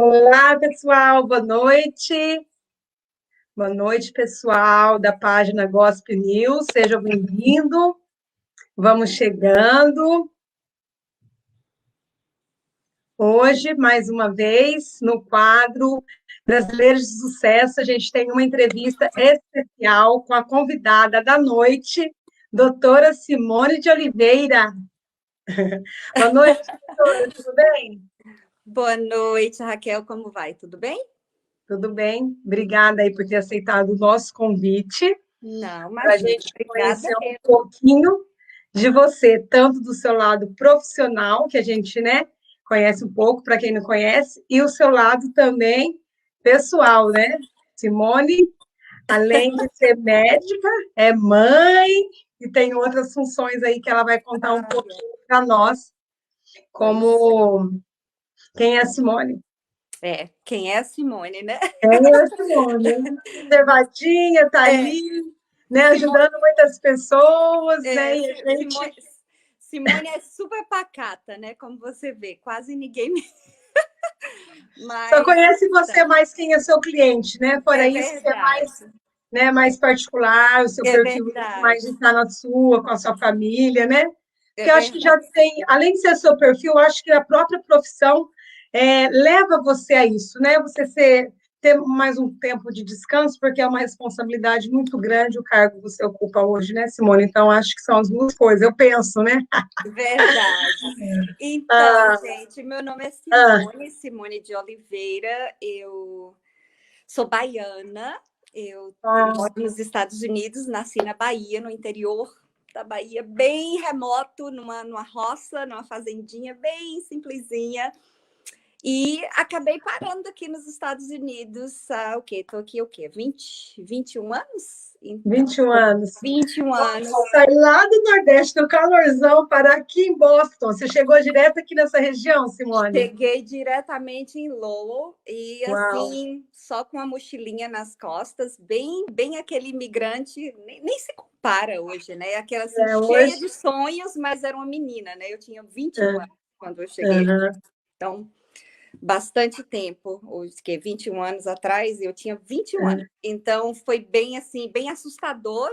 Olá, pessoal, boa noite. Boa noite, pessoal da página Gospel News. Sejam bem-vindos. Vamos chegando. Hoje, mais uma vez, no quadro Brasileiros de Sucesso, a gente tem uma entrevista especial com a convidada da noite, doutora Simone de Oliveira. Boa noite, doutora, tudo bem? Boa noite, Raquel, como vai? Tudo bem? Tudo bem? Obrigada aí por ter aceitado o nosso convite. Não, Para a imagina. gente Obrigada. conhecer um pouquinho de você, tanto do seu lado profissional, que a gente, né, conhece um pouco, para quem não conhece, e o seu lado também pessoal, né? Simone, além de ser médica, é mãe e tem outras funções aí que ela vai contar um pouquinho para nós, como quem é a Simone. Quem é a Simone, né? Quem é a Simone? Reservadinha, tá ali, né, ajudando muitas pessoas, né? E a gente Simone é super pacata, né? Como você vê, quase ninguém me... só conhece você mais quem é seu cliente, né? Fora isso, que é verdade. mais, né, mais particular, o seu perfil Verdade. mais de estar na sua, com a sua família, né? Porque eu acho que já Verdade. tem, além de ser seu perfil, eu acho que a própria profissão leva você a isso, né? Ter mais um tempo de descanso, porque é uma responsabilidade muito grande o cargo que você ocupa hoje, né, Simone? Então, acho que são as duas coisas, eu penso, né? Verdade. Então, gente, meu nome é Simone de Oliveira, eu sou baiana, eu moro nos Estados Unidos, nasci na Bahia, no interior da Bahia, bem remoto, numa roça, numa fazendinha bem simplesinha. E acabei parando aqui nos Estados Unidos há o quê? Estou aqui o quê? 21 anos? Então, 21 anos. 21 anos. Saí lá do Nordeste, do calorzão, para aqui em Boston. Você chegou direto aqui nessa região, Simone? Cheguei diretamente em Lowell e, assim, só com a mochilinha nas costas, bem aquele imigrante, nem se compara hoje, né? Aquela assim, cheia de sonhos, mas era uma menina, né? Eu tinha 21 anos quando eu cheguei. Então, bastante tempo, que 21 anos atrás, eu tinha 21 anos. Então, foi bem assim, bem assustador,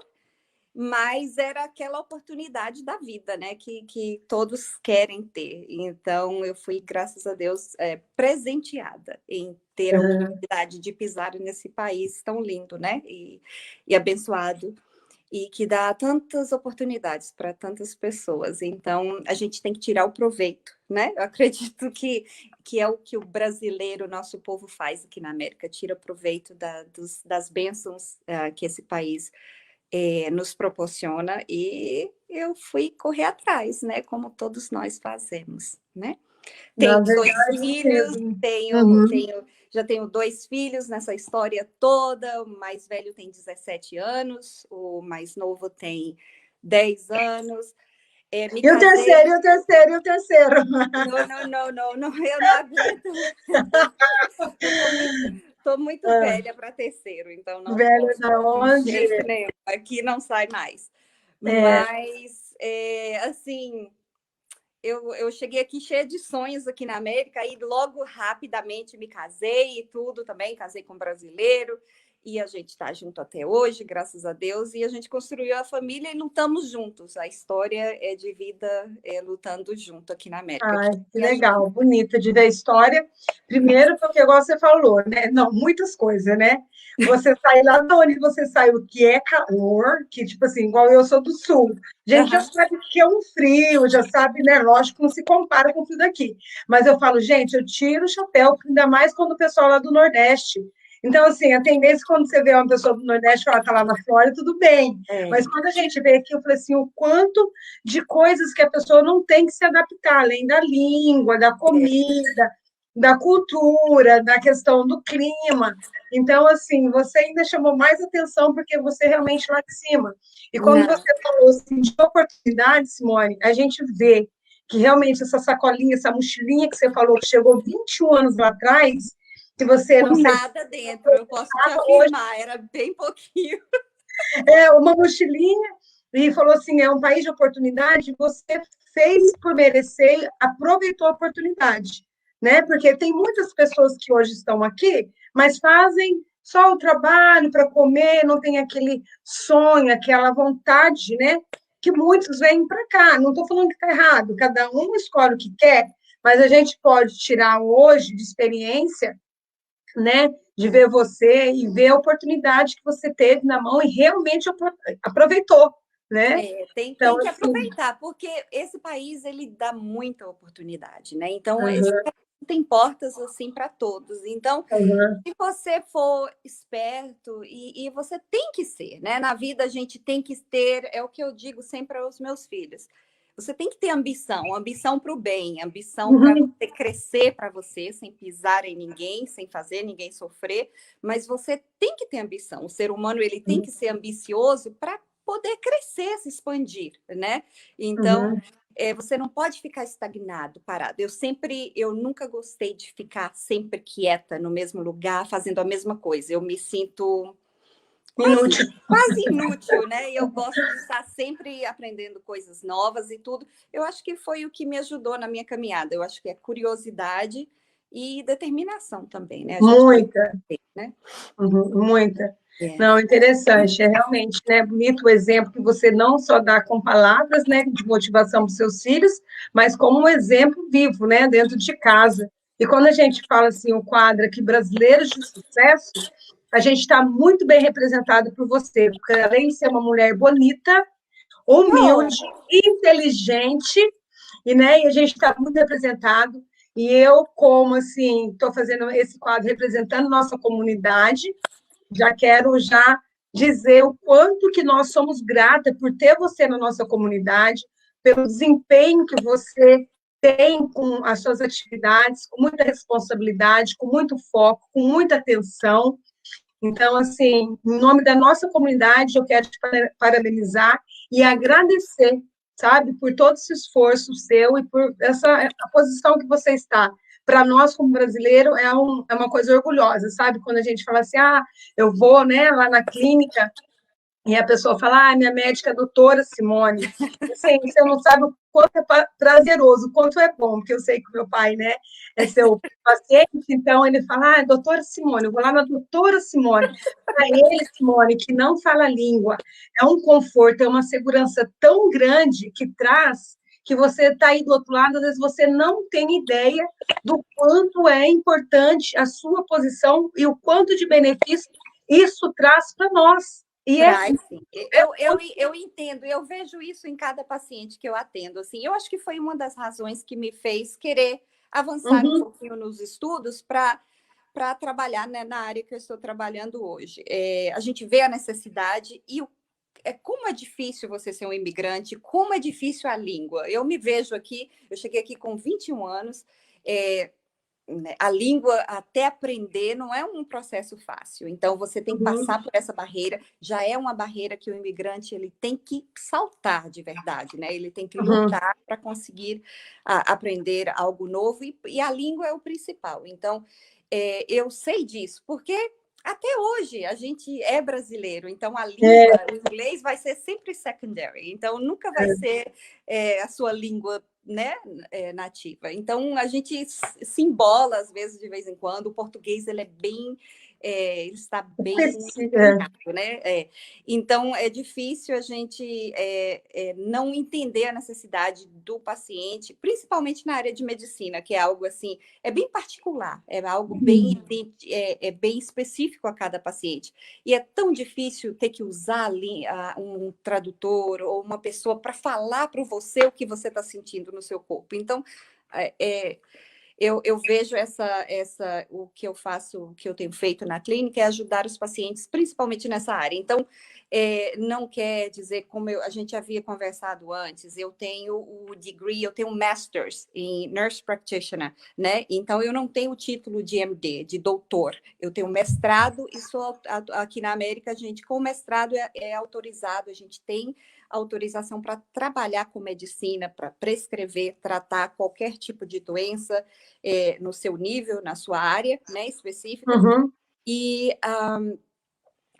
mas era aquela oportunidade da vida, né, que todos querem ter. Então, eu fui, graças a Deus, presenteada em ter a oportunidade de pisar nesse país tão lindo, né, e abençoado, e que dá tantas oportunidades para tantas pessoas. Então, a gente tem que tirar o proveito, né? Eu acredito que é o que o brasileiro, nosso povo, faz aqui na América, tira proveito das bênçãos que esse país nos proporciona, e eu fui correr atrás, né? Como todos nós fazemos, né? Tenho 2 filhos, já tenho 2 filhos nessa história toda. O mais velho tem 17 anos, o mais novo tem 10 anos. E o terceiro, e o terceiro, e o terceiro? Não, eu não aguento. Estou muito velha para terceiro, então não posso. Da onde? De jeito nenhum. Aqui não sai mais. Mas, assim, eu cheguei aqui cheia de sonhos aqui na América e logo, rapidamente, me casei e tudo também. Casei com um brasileiro e a gente está junto até hoje, graças a Deus. E a gente construiu a família e lutamos juntos. A história é de vida lutando junto aqui na América. Ai, que legal, bonita de ver a história. Primeiro, porque, igual você falou, né? Não, muitas coisas, né? Você sai lá de onde você saiu, que é calor, que, tipo assim, igual eu sou do sul. A gente já sabe que é um frio, já sabe, né? Lógico, não se compara com o frio daqui. Mas eu falo, gente, eu tiro o chapéu, ainda mais quando o pessoal lá do Nordeste. Então, assim, a tendência quando você vê uma pessoa do Nordeste falar tá lá na Flórida, tudo bem. Mas quando a gente vê aqui, eu falei assim, o quanto de coisas que a pessoa não tem que se adaptar, além da língua, da comida, da cultura, da questão do clima. Então, assim, você ainda chamou mais atenção porque você realmente lá de cima. E quando você falou assim, de oportunidade, Simone, a gente vê que realmente essa sacolinha, essa mochilinha que você falou, que chegou 21 anos lá atrás, que você não com sei nada dentro, eu posso te afirmar, hoje, era bem pouquinho. Uma mochilinha, e falou assim, é um país de oportunidade, você fez por merecer, aproveitou a oportunidade. né? Porque tem muitas pessoas que hoje estão aqui, mas fazem só o trabalho para comer, não tem aquele sonho, aquela vontade, né? Que muitos vêm para cá. Não estou falando que está errado, cada um escolhe o que quer, mas a gente pode tirar hoje de experiência, né? De ver você e ver a oportunidade que você teve na mão e realmente aproveitou, né? Tem que aproveitar, porque esse país ele dá muita oportunidade, né? Então, tem portas assim para todos. Então, se você for esperto, e você tem que ser, né? Na vida a gente tem que ter, é o que eu digo sempre aos meus filhos. Você tem que ter ambição para o bem, ambição para você crescer para você, sem pisar em ninguém, sem fazer ninguém sofrer, mas você tem que ter ambição. O ser humano ele tem que ser ambicioso para poder crescer, se expandir, né? Então, você não pode ficar estagnado, parado. Eu nunca gostei de ficar sempre quieta no mesmo lugar, fazendo a mesma coisa. Eu me sinto quase inútil, né? E eu gosto de estar sempre aprendendo coisas novas e tudo. Eu acho que foi o que me ajudou na minha caminhada. Eu acho que é curiosidade e determinação também, né? Muita. Ter, né? Muita. Não, interessante, é realmente, né, bonito o exemplo que você não só dá com palavras, né, de motivação para os seus filhos, mas como um exemplo vivo, né, dentro de casa. E quando a gente fala assim, o quadro aqui, Brasileiros de Sucesso, a gente está muito bem representado por você, porque além de ser uma mulher bonita, humilde, inteligente, e a gente está muito representado. E eu, como assim, estou fazendo esse quadro representando nossa comunidade, já quero dizer o quanto que nós somos gratas por ter você na nossa comunidade, pelo desempenho que você tem com as suas atividades, com muita responsabilidade, com muito foco, com muita atenção. Então, assim, em nome da nossa comunidade, eu quero te parabenizar e agradecer, sabe, por todo esse esforço seu e por a posição que você está. Para nós, como brasileiro, é uma coisa orgulhosa, sabe? Quando a gente fala assim, eu vou, né, lá na clínica, e a pessoa fala, minha médica é a doutora Simone. Assim, você não sabe o quanto é prazeroso, o quanto é bom, porque eu sei que o meu pai, né, é seu paciente, então ele fala, doutora Simone, eu vou lá na doutora Simone. Para ele, Simone, que não fala a língua, é um conforto, é uma segurança tão grande que traz, que você está aí do outro lado, às vezes você não tem ideia do quanto é importante a sua posição e o quanto de benefício isso traz para nós. Sim. Eu entendo, eu vejo isso em cada paciente que eu atendo. Assim, eu acho que foi uma das razões que me fez querer avançar um pouquinho nos estudos para trabalhar, né, na área que eu estou trabalhando hoje. A gente vê a necessidade e como é difícil você ser um imigrante, como é difícil a língua. Eu me vejo aqui, eu cheguei aqui com 21 anos, a língua, até aprender, não é um processo fácil. Então, você tem que passar por essa barreira. Já é uma barreira que o imigrante ele tem que saltar de verdade, né? Ele tem que lutar para conseguir aprender algo novo. E a língua é o principal. Então, eu sei disso, porque até hoje a gente é brasileiro. Então, a língua, o inglês vai ser sempre secondary. Então, nunca vai ser a sua língua, né, nativa. Então, a gente se embola, às vezes, de vez em quando. O português, ele é bem... ele está bem... né? Então, é difícil a gente não entender a necessidade do paciente, principalmente na área de medicina, que é algo, assim, é bem particular, é algo bem, bem específico a cada paciente. E é tão difícil ter que usar um tradutor ou uma pessoa para falar para você o que você está sentindo no seu corpo. Então, eu vejo o que eu faço, o que eu tenho feito na clínica é ajudar os pacientes, principalmente nessa área. Então, não quer dizer, como a gente havia conversado antes, eu tenho o degree, eu tenho um master's em Nurse Practitioner, né? Então, eu não tenho o título de MD, de doutor. Eu tenho mestrado e aqui na América, a gente, com o mestrado, é autorizado, a gente tem autorização para trabalhar com medicina, para prescrever, tratar qualquer tipo de doença no seu nível, na sua área, né, específica.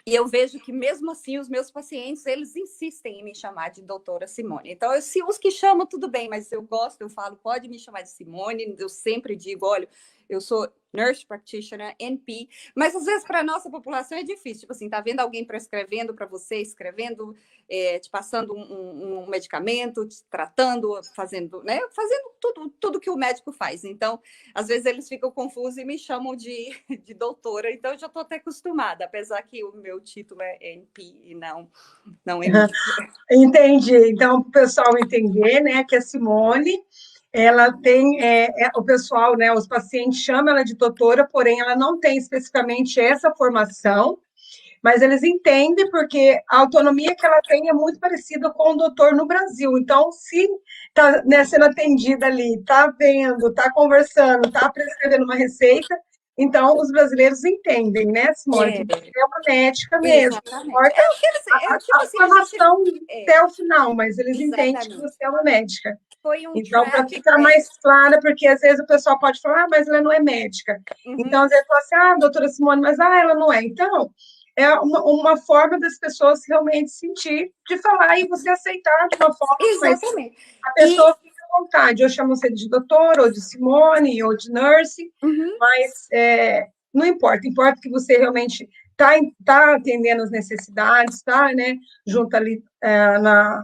E eu vejo que, mesmo assim, os meus pacientes, eles insistem em me chamar de doutora Simone. Então, se os que chamam, tudo bem, mas eu gosto, eu falo, pode me chamar de Simone. Eu sempre digo, olha, eu sou Nurse Practitioner, NP, mas às vezes para a nossa população é difícil. Tipo assim, tá vendo alguém prescrevendo para você, escrevendo, te passando um medicamento, te tratando, fazendo, né? Fazendo tudo que o médico faz. Então, às vezes eles ficam confusos e me chamam de doutora. Então, eu já estou até acostumada, apesar que o meu título é NP e não MD. Entendi. Então, para o pessoal entender, né, que a Simone, ela tem, o pessoal, né, os pacientes chamam ela de doutora, porém ela não tem especificamente essa formação, mas eles entendem porque a autonomia que ela tem é muito parecida com o doutor no Brasil. Então, se está, né, sendo atendida ali, está vendo, está conversando, está prescrevendo uma receita, então os brasileiros entendem, né, Simone, que você é uma médica mesmo. Exatamente. É o que eles, tipo A assim, formação até o final, mas eles entendem que exatamente. você é uma médica. Foi um Então, para trap. ficar mais clara, porque às vezes o pessoal pode falar, mas ela não é médica. Então, às vezes fala assim, doutora Simone, mas ela não é. Então, é uma forma das pessoas realmente sentir, de falar e você aceitar de uma forma, Exatamente. mas a pessoa fica à vontade. Eu chamo você de doutor, ou de Simone, ou de nurse, mas não importa. Importa que você realmente está atendendo as necessidades, está, né, junto ali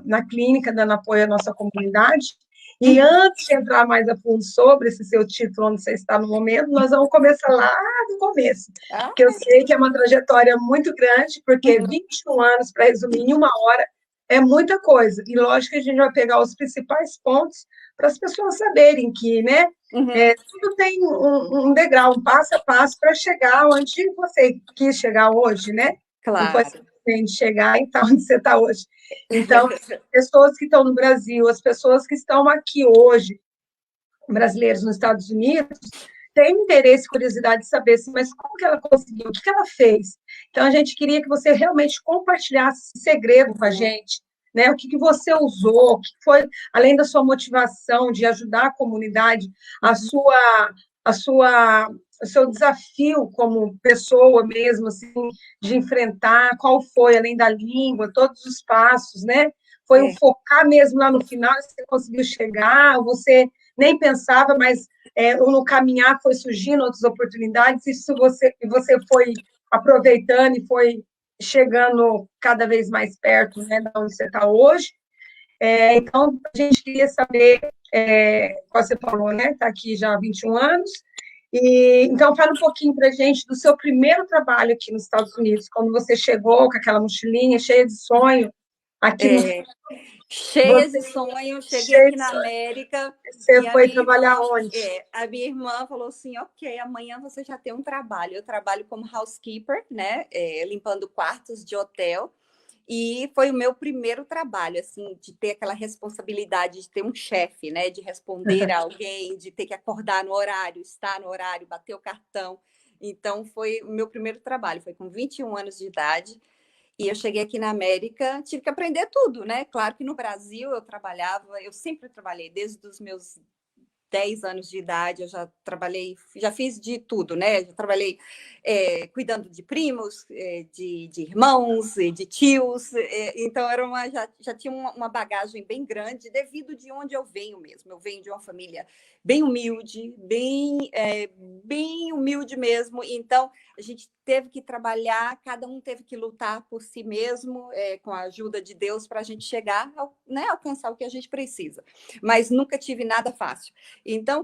na clínica, dando apoio à nossa comunidade. E antes de entrar mais a fundo sobre esse seu título, onde você está no momento, nós vamos começar lá do começo, que eu sei que é uma trajetória muito grande, porque 21 anos, para resumir em uma hora, é muita coisa. E lógico que a gente vai pegar os principais pontos para as pessoas saberem que, né, tudo tem um degrau, um passo a passo para chegar onde você quis chegar hoje, né? Claro. Não foi simplesmente chegar e estar onde você está hoje. Então, pessoas que estão no Brasil, as pessoas que estão aqui hoje, brasileiros nos Estados Unidos, têm interesse e curiosidade de saber assim, mas como que ela conseguiu, o que ela fez. Então, a gente queria que você realmente compartilhasse esse segredo com a gente, né? O que você usou, o que foi, além da sua motivação de ajudar a comunidade, o seu desafio como pessoa mesmo, assim, de enfrentar, qual foi, além da língua, todos os passos, né? Foi o focar mesmo lá no final, você conseguiu chegar, você nem pensava, mas no caminhar foi surgindo outras oportunidades, isso você foi aproveitando e foi chegando cada vez mais perto, né, de onde você está hoje. Então, a gente queria saber, como você falou, né, está aqui já há 21 anos, então, fala um pouquinho para a gente do seu primeiro trabalho aqui nos Estados Unidos, quando você chegou com aquela mochilinha cheia de sonho, aqui no... Cheia de sonho, cheguei aqui na América. Você foi trabalhar onde? A minha irmã falou assim, ok, amanhã você já tem um trabalho. Eu trabalho como housekeeper, né, limpando quartos de hotel. E foi o meu primeiro trabalho, assim, de ter aquela responsabilidade de ter um chefe, né, de responder a alguém, de ter que acordar no horário, estar no horário, bater o cartão. Então, foi o meu primeiro trabalho, foi com 21 anos de idade. E eu cheguei aqui na América, tive que aprender tudo, né? Claro que no Brasil eu sempre trabalhei, desde os meus 10 anos de idade, eu já trabalhei, já fiz de tudo, né? Já trabalhei cuidando de primos, de irmãos, de tios, então já tinha uma bagagem bem grande, devido de onde eu venho mesmo. Eu venho de uma família bem humilde, bem humilde mesmo, então a gente teve que trabalhar, cada um teve que lutar por si mesmo, com a ajuda de Deus, para a gente chegar, né, alcançar o que a gente precisa. Mas nunca tive nada fácil. Então,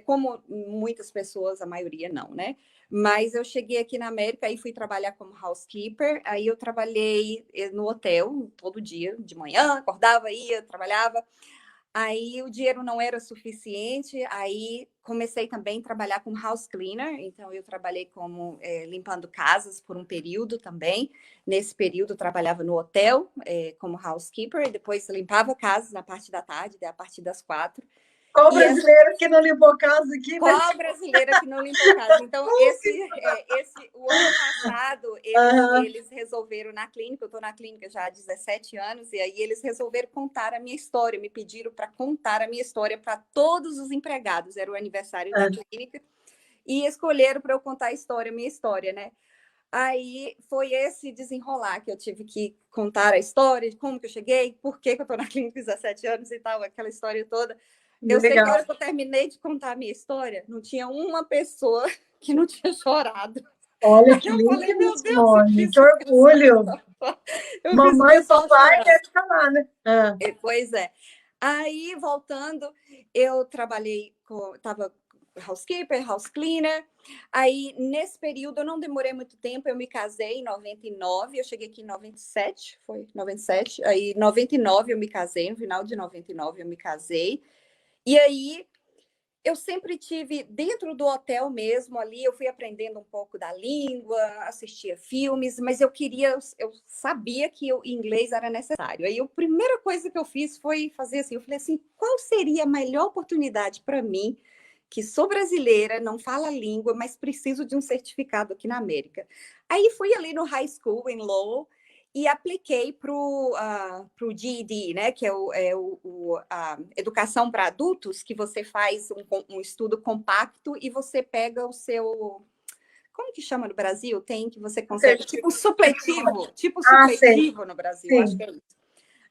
como muitas pessoas, a maioria não, né? Mas eu cheguei aqui na América e fui trabalhar como housekeeper. Aí eu trabalhei no hotel todo dia, de manhã, acordava, ia, trabalhava. Aí o dinheiro não era suficiente, aí comecei também a trabalhar como house cleaner, então eu trabalhei como limpando casas por um período também. Nesse período eu trabalhava no hotel como housekeeper, e depois limpava casas na parte da tarde, a partir das 4. Qual brasileiro que não limpou casa aqui? Qual brasileira que não limpou casa? Então, o ano passado, eles resolveram na clínica, eu estou na clínica já há 17 anos, e aí eles resolveram contar a minha história, me pediram para contar a minha história para todos os empregados, era o aniversário da clínica, e escolheram para eu contar a minha história, né? Aí foi esse desenrolar que eu tive que contar a história de como que eu cheguei, por que eu estou na clínica com 17 anos e tal, aquela história toda. Eu sei que a hora que eu terminei de contar a minha história, não tinha uma pessoa que não tinha chorado. Olha que Eu lindo, falei, meu Deus, Simone, que orgulho. eu fiz o Mamãe e pessoal papai chorar. devem estar lá, né? Pois é. Aí, voltando, eu trabalhei, estava housekeeper, house cleaner. Aí, nesse período, eu não demorei muito tempo, eu me casei em 99, eu cheguei aqui em 97, foi 97. Aí, em 99 eu me casei, no final de 99 eu me casei. E aí, eu sempre tive dentro do hotel mesmo ali, eu fui aprendendo um pouco da língua, assistia filmes, mas eu sabia que o inglês era necessário. Aí a primeira coisa que eu fiz foi fazer assim, eu falei assim, qual seria a melhor oportunidade para mim, que sou brasileira, não falo a língua, mas preciso de um certificado aqui na América. Aí fui ali no high school em Lowell, e apliquei para o GED, né, que é a educação para adultos, que você faz um estudo compacto e você pega o seu... Como que chama no Brasil? Tem que você consegue... Tipo supletivo no Brasil, Sim. acho que é isso.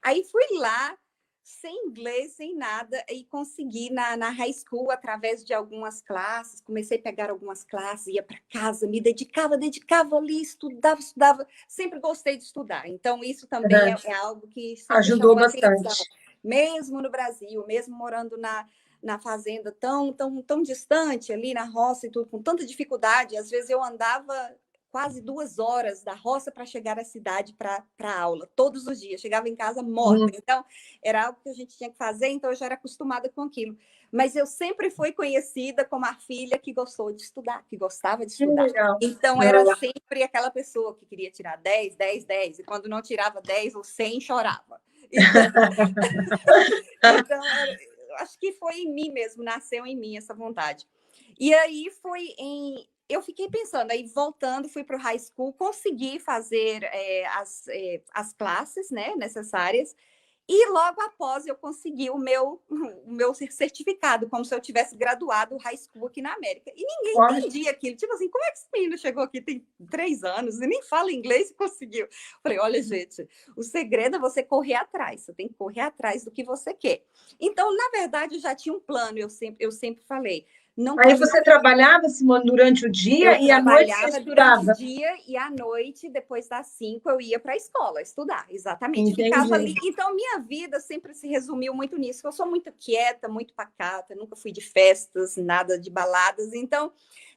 Aí fui lá, sem inglês, sem nada, e consegui na high school, através de algumas classes, comecei a pegar algumas classes, ia para casa, me dedicava ali, estudava, sempre gostei de estudar. Então, isso também é algo que sempre ajudou chamou bastante. atenção. Mesmo no Brasil, mesmo morando na fazenda tão distante, ali na roça e tudo, com tanta dificuldade, às vezes eu andava quase 2 horas da roça para chegar à cidade para aula, todos os dias. Chegava em casa morta. Então, era algo que a gente tinha que fazer, então eu já era acostumada com aquilo. Mas eu sempre fui conhecida como a filha que gostou de estudar, que gostava de estudar. Então, era sempre aquela pessoa que queria tirar 10, 10, 10, e quando não tirava 10 ou 100, chorava. Então acho que foi em mim mesmo, nasceu em mim essa vontade. E aí eu fiquei pensando, aí voltando, fui para o high school, consegui fazer as classes, né, necessárias, e logo após eu consegui o meu certificado, como se eu tivesse graduado high school aqui na América. E ninguém entendia aquilo. Tipo assim, como é que esse menino chegou aqui, tem 3 anos, e nem fala inglês e conseguiu? Falei, olha, gente, o segredo é você correr atrás. Você tem que correr atrás do que você quer. Então, na verdade, eu já tinha um plano. Eu sempre falei, Aí você trabalhava, Simone, durante o dia e à noite você estudava? Durante o dia e à noite, depois das 5, eu ia para a escola estudar, exatamente. Entendi. Ficava ali. Então, minha vida sempre se resumiu muito nisso. Eu sou muito quieta, muito pacata, nunca fui de festas, nada de baladas. Então,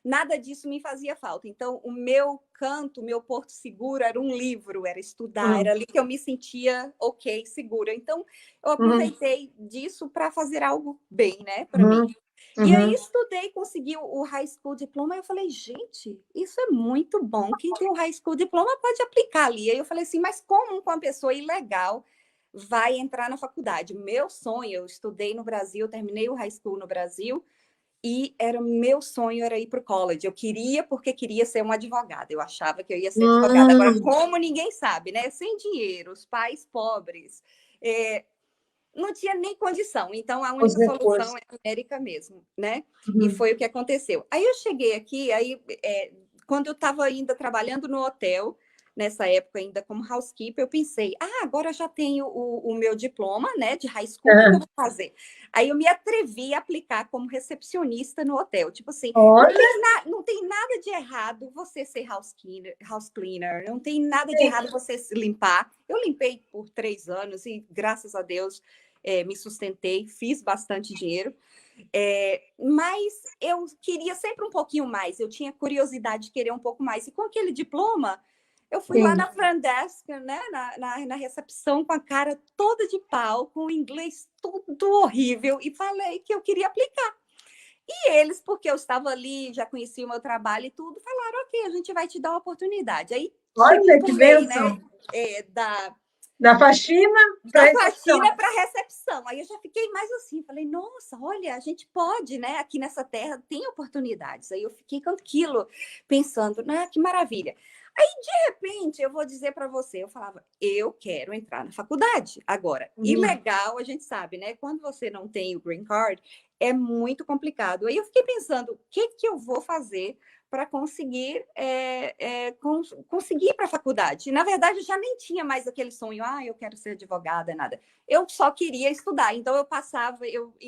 nada disso me fazia falta. Então, o meu canto, o meu porto seguro era um livro, era estudar, era ali que eu me sentia ok, segura. Então, eu aproveitei disso para fazer algo bem, né, para mim. E aí estudei, consegui o high school diploma, e eu falei, gente, isso é muito bom, quem tem o high school diploma pode aplicar ali. Aí eu falei assim, mas como uma pessoa ilegal vai entrar na faculdade? Meu sonho, eu estudei no Brasil, terminei o high school no Brasil, e meu sonho era ir para o college. Eu queria, porque queria ser uma advogada. Eu achava que eu ia ser advogada. Agora, como ninguém sabe, né? Sem dinheiro, os pais pobres, não tinha nem condição. Então, a única solução é a América mesmo, né? E foi o que aconteceu. Aí eu cheguei aqui, quando eu estava ainda trabalhando no hotel, nessa época ainda como housekeeper, eu pensei, agora eu já tenho o meu diploma, né, de high school, o que eu vou fazer? Aí eu me atrevi a aplicar como recepcionista no hotel. Tipo assim, não tem nada de errado você ser house cleaner, não tem nada de errado você se limpar. Eu limpei por 3 anos e, graças a Deus, me sustentei, fiz bastante dinheiro. Mas eu queria sempre um pouquinho mais, eu tinha curiosidade de querer um pouco mais. E com aquele diploma, eu fui lá na front desk, né, na recepção, com a cara toda de pau, com o inglês tudo horrível, e falei que eu queria aplicar. E eles, porque eu estava ali, já conhecia o meu trabalho e tudo, falaram, ok, a gente vai te dar uma oportunidade. Aí, olha que bênção! Né, da faxina para recepção. Aí eu já fiquei mais assim, falei, nossa, olha, a gente pode, né? Aqui nessa terra tem oportunidades. Aí eu fiquei com aquilo, pensando, que maravilha. Aí, de repente, eu vou dizer para você, eu falava, eu quero entrar na faculdade. Agora, ilegal, a gente sabe, né? Quando você não tem o green card, é muito complicado. Aí eu fiquei pensando, o que eu vou fazer para conseguir conseguir ir para a faculdade. Na verdade, eu já nem tinha mais aquele sonho, eu quero ser advogada, nada. Eu só queria estudar. Então, eu passava,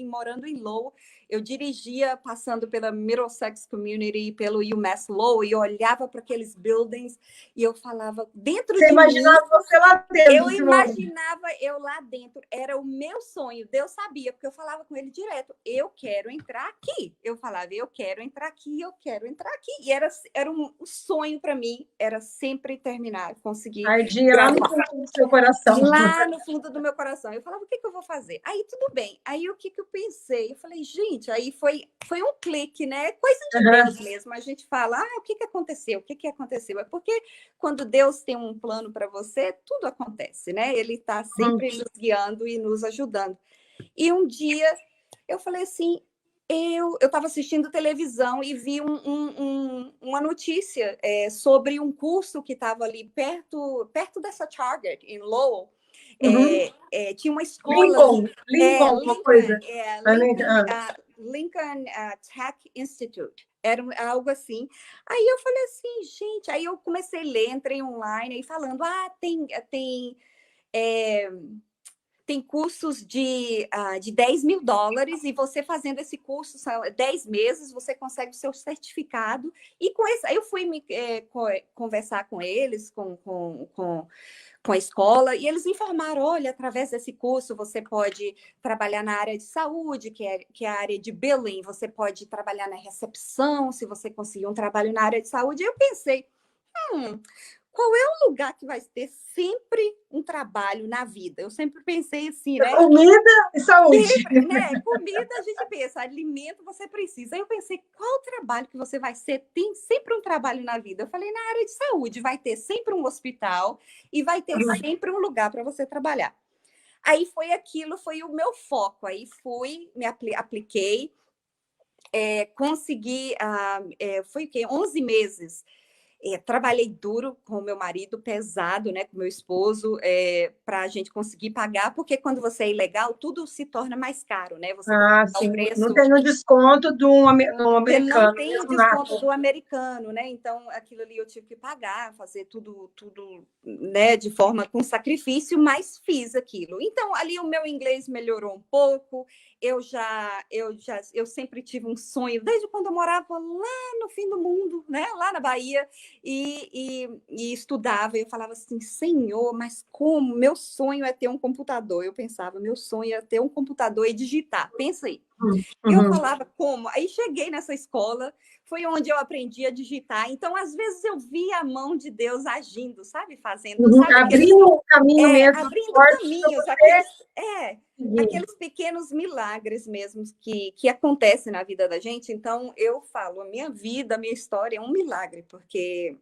morando em Lowell, eu dirigia passando pela Middlesex Community, pelo UMass Lowell, e eu olhava para aqueles buildings e eu falava dentro Você de imaginava mim, você lá dentro, eu Simone? imaginava eu lá dentro, era o meu sonho. Deus sabia, porque eu falava com ele direto, eu quero entrar aqui. Eu falava, eu quero entrar aqui, eu quero entrar aqui. E era um sonho para mim, era sempre terminar, conseguir ardia lá no fundo do seu coração. Lá no fundo do meu coração. Eu falava, o que eu vou fazer? Aí, tudo bem. Aí, o que eu pensei? Eu falei, gente, aí foi um clique, né? Coisa de Deus mesmo. A gente fala, o que aconteceu? O que aconteceu? É porque quando Deus tem um plano para você, tudo acontece, né? Ele está sempre nos guiando e nos ajudando. E um dia, eu falei assim, eu estava assistindo televisão e vi uma notícia sobre um curso que estava ali perto dessa Target, em Lowell. Tinha uma escola... Lincoln, alguma coisa. Lincoln Tech Institute. Era algo assim. Aí eu falei assim, gente... Aí eu comecei a ler, entrei online, aí falando, tem cursos de $10 mil, e você fazendo esse curso, são 10 meses, você consegue o seu certificado. E com isso, aí eu fui conversar com eles, com a escola, e eles informaram, olha, através desse curso você pode trabalhar na área de saúde, que é a área de billing, você pode trabalhar na recepção, se você conseguir um trabalho na área de saúde. E eu pensei, qual é o lugar que vai ter sempre um trabalho na vida? Eu sempre pensei assim, né? Comida e saúde. Sempre, né? Comida, a gente pensa, alimento você precisa. Aí eu pensei, qual trabalho que você vai ser? Tem sempre um trabalho na vida. Eu falei, na área de saúde, vai ter sempre um hospital e vai ter sempre um lugar para você trabalhar. Aí foi o meu foco. Aí me apliquei, consegui, foi o quê? 11 meses. Trabalhei duro com o meu marido, pesado, né, com o meu esposo, para a gente conseguir pagar, porque quando você é ilegal, tudo se torna mais caro, né? Você sim. o preço... Não tem o desconto do americano. Você não tem o desconto do americano, né? Então, aquilo ali eu tive que pagar, fazer tudo, né, de forma com sacrifício, mas fiz aquilo. Então, ali o meu inglês melhorou um pouco. Eu sempre tive um sonho, desde quando eu morava lá no fim do mundo, né? Lá na Bahia, e estudava. Eu falava assim, Senhor, mas como? Meu sonho é ter um computador. Eu pensava, meu sonho é ter um computador e digitar. Pensa aí. E eu falava, como? Aí cheguei nessa escola, foi onde eu aprendi a digitar. Então, às vezes, eu via a mão de Deus agindo, sabe? Fazendo, sabe? Abrindo o caminho mesmo. Abrindo caminhos, aqueles pequenos milagres mesmo que acontecem na vida da gente. Então, eu falo, a minha vida, a minha história é um milagre, porque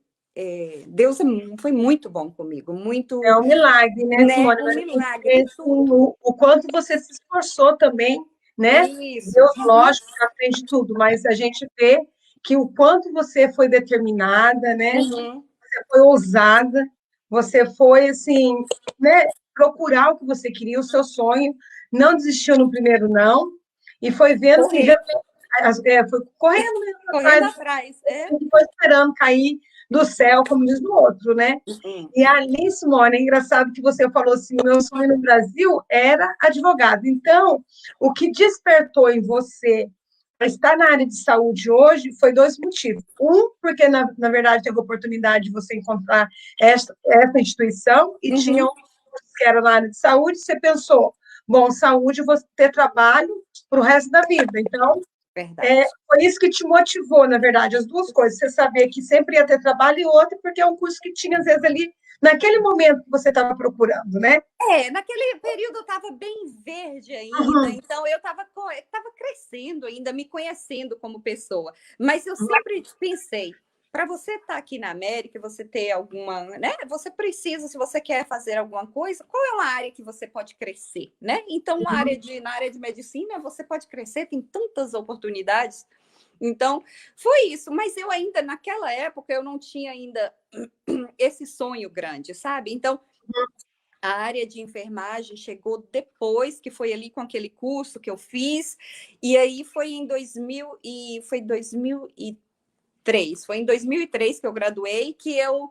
Deus foi muito bom comigo, muito... É um milagre, né, Simone? Um milagre. O quanto você se esforçou também, né? Isso. Deus, lógico, que aprende tudo, mas a gente vê que o quanto você foi determinada, né? Você foi ousada, você foi, assim, né? Procurar o que você queria, o seu sonho, não desistiu no primeiro não, e foi vendo que foi correndo mesmo atrás. Foi esperando cair do céu, como diz o outro, né? E ali, Simone, é engraçado que você falou assim, o meu sonho no Brasil era advogado. Então, o que despertou em você para estar na área de saúde hoje foi 2 motivos. Porque, na verdade, teve a oportunidade de você encontrar essa instituição e tinha um curso que era na área de saúde, você pensou, bom, saúde, eu vou ter trabalho para o resto da vida. Então, foi isso que te motivou, na verdade, as duas coisas. Você sabia que sempre ia ter trabalho e outra, porque é um curso que tinha, às vezes, ali, naquele momento que você estava procurando, né? Naquele período eu estava bem verde ainda, então eu estava crescendo ainda, me conhecendo como pessoa. Mas eu sempre pensei, para você estar aqui na América, você ter alguma, né? Você precisa, se você quer fazer alguma coisa, qual é uma área que você pode crescer, né? Então, na área de medicina, você pode crescer, tem tantas oportunidades. Então, foi isso. Mas eu ainda, naquela época, eu não tinha ainda esse sonho grande, sabe? Então, a área de enfermagem chegou depois, que foi ali com aquele curso que eu fiz, e aí foi em 2013, Foi em 2003 que eu graduei, que eu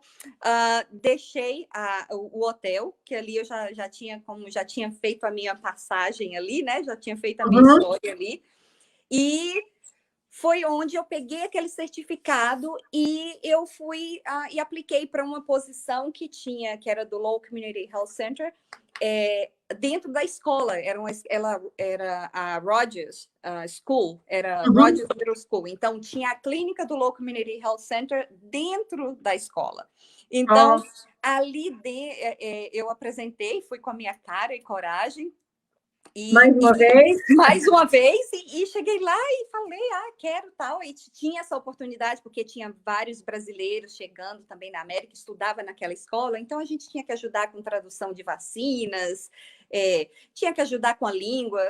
deixei o hotel, que ali eu já tinha feito a minha passagem ali, né? Já tinha feito a minha história ali. E foi onde eu peguei aquele certificado e eu fui e apliquei para uma posição que era do Lowell Community Health Center, dentro da escola. Ela era a Rogers School, era Rogers Middle School. Então, tinha a clínica do Lowell Community Health Center dentro da escola. Então, ali eu apresentei, fui com a minha cara e coragem. Mais uma vez, e cheguei lá e falei, quero tal, e tinha essa oportunidade, porque tinha vários brasileiros chegando também na América, estudava naquela escola, então a gente tinha que ajudar com tradução de vacinas, tinha que ajudar com a língua,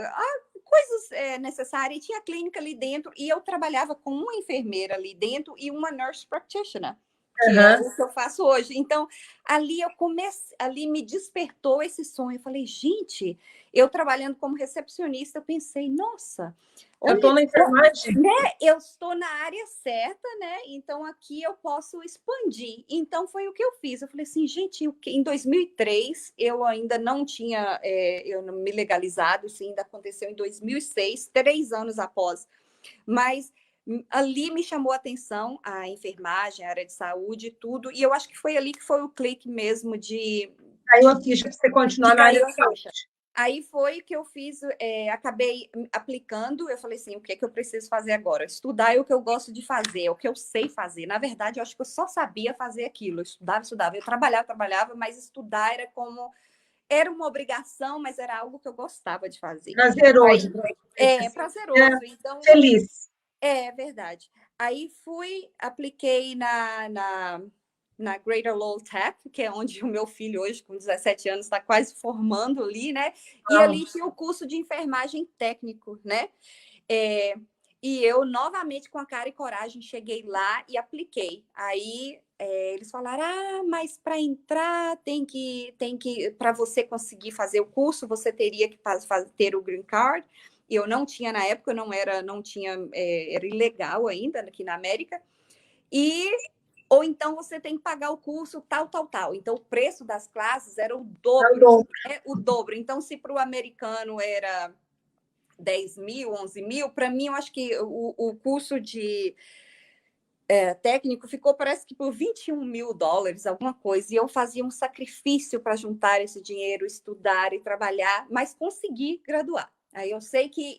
coisas necessárias, e tinha a clínica ali dentro, e eu trabalhava com uma enfermeira ali dentro e uma nurse practitioner, que é o que eu faço hoje. Então, ali me despertou esse sonho. Eu falei, gente, eu trabalhando como recepcionista, eu pensei, nossa, eu estou na enfermagem. Né? Eu estou na área certa, né? Então, aqui eu posso expandir. Então, foi o que eu fiz. Eu falei assim, gente, em 2003, eu ainda não tinha me legalizado, isso ainda aconteceu em 2006, 3 anos após. Mas ali me chamou a atenção a enfermagem, a área de saúde, tudo, e eu acho que foi ali que foi o clique mesmo de... Caiu a ficha para você continuar na área de saúde. Aí foi que eu fiz, acabei aplicando, eu falei assim, o que é que eu preciso fazer agora? Estudar é o que eu gosto de fazer, é o que eu sei fazer. Na verdade, eu acho que eu só sabia fazer aquilo, eu estudava. Eu trabalhava, mas estudar era uma obrigação, mas era algo que eu gostava de fazer. Prazeroso. Prazeroso. Então, feliz. É verdade. Aí apliquei na Greater Lowell Tech, que é onde o meu filho hoje, com 17 anos, está quase formando ali, né? E ali tinha o curso de enfermagem técnico, né? E eu, novamente, com a cara e coragem, cheguei lá e apliquei. Aí eles falaram, mas para entrar para você conseguir fazer o curso, você teria que ter o Green Card. Eu não tinha na época, era ilegal ainda aqui na América. Ou então você tem que pagar o curso tal. Então, o preço das classes era o dobro. O dobro. Então, se para o americano era 10 mil, 11 mil, para mim, eu acho que o curso de técnico ficou, parece que por $21 mil, alguma coisa. E eu fazia um sacrifício para juntar esse dinheiro, estudar e trabalhar, mas consegui graduar. Aí eu sei que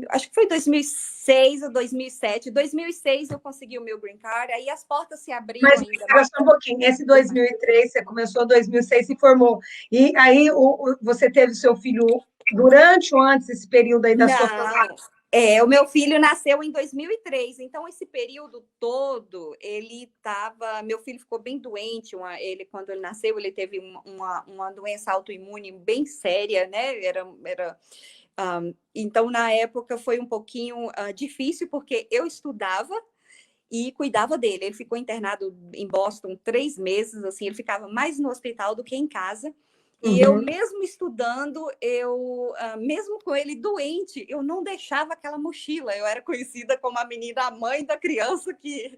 acho que foi 2006 ou 2007. 2006 eu consegui o meu Green Card, aí as portas se abriram ainda. Mas só um pouquinho, esse 2003, você começou em 2006 e se formou. E aí você teve seu filho durante ou antes desse período aí da sua formação? O meu filho nasceu em 2003, então esse período todo meu filho ficou bem doente, quando ele nasceu, ele teve uma doença autoimune bem séria, né? Então, na época, foi um pouquinho difícil, porque eu estudava e cuidava dele. Ele ficou internado em Boston 3 meses, assim, ele ficava mais no hospital do que em casa. E eu, mesmo estudando, mesmo com ele doente, eu não deixava aquela mochila. Eu era conhecida como a mãe da criança que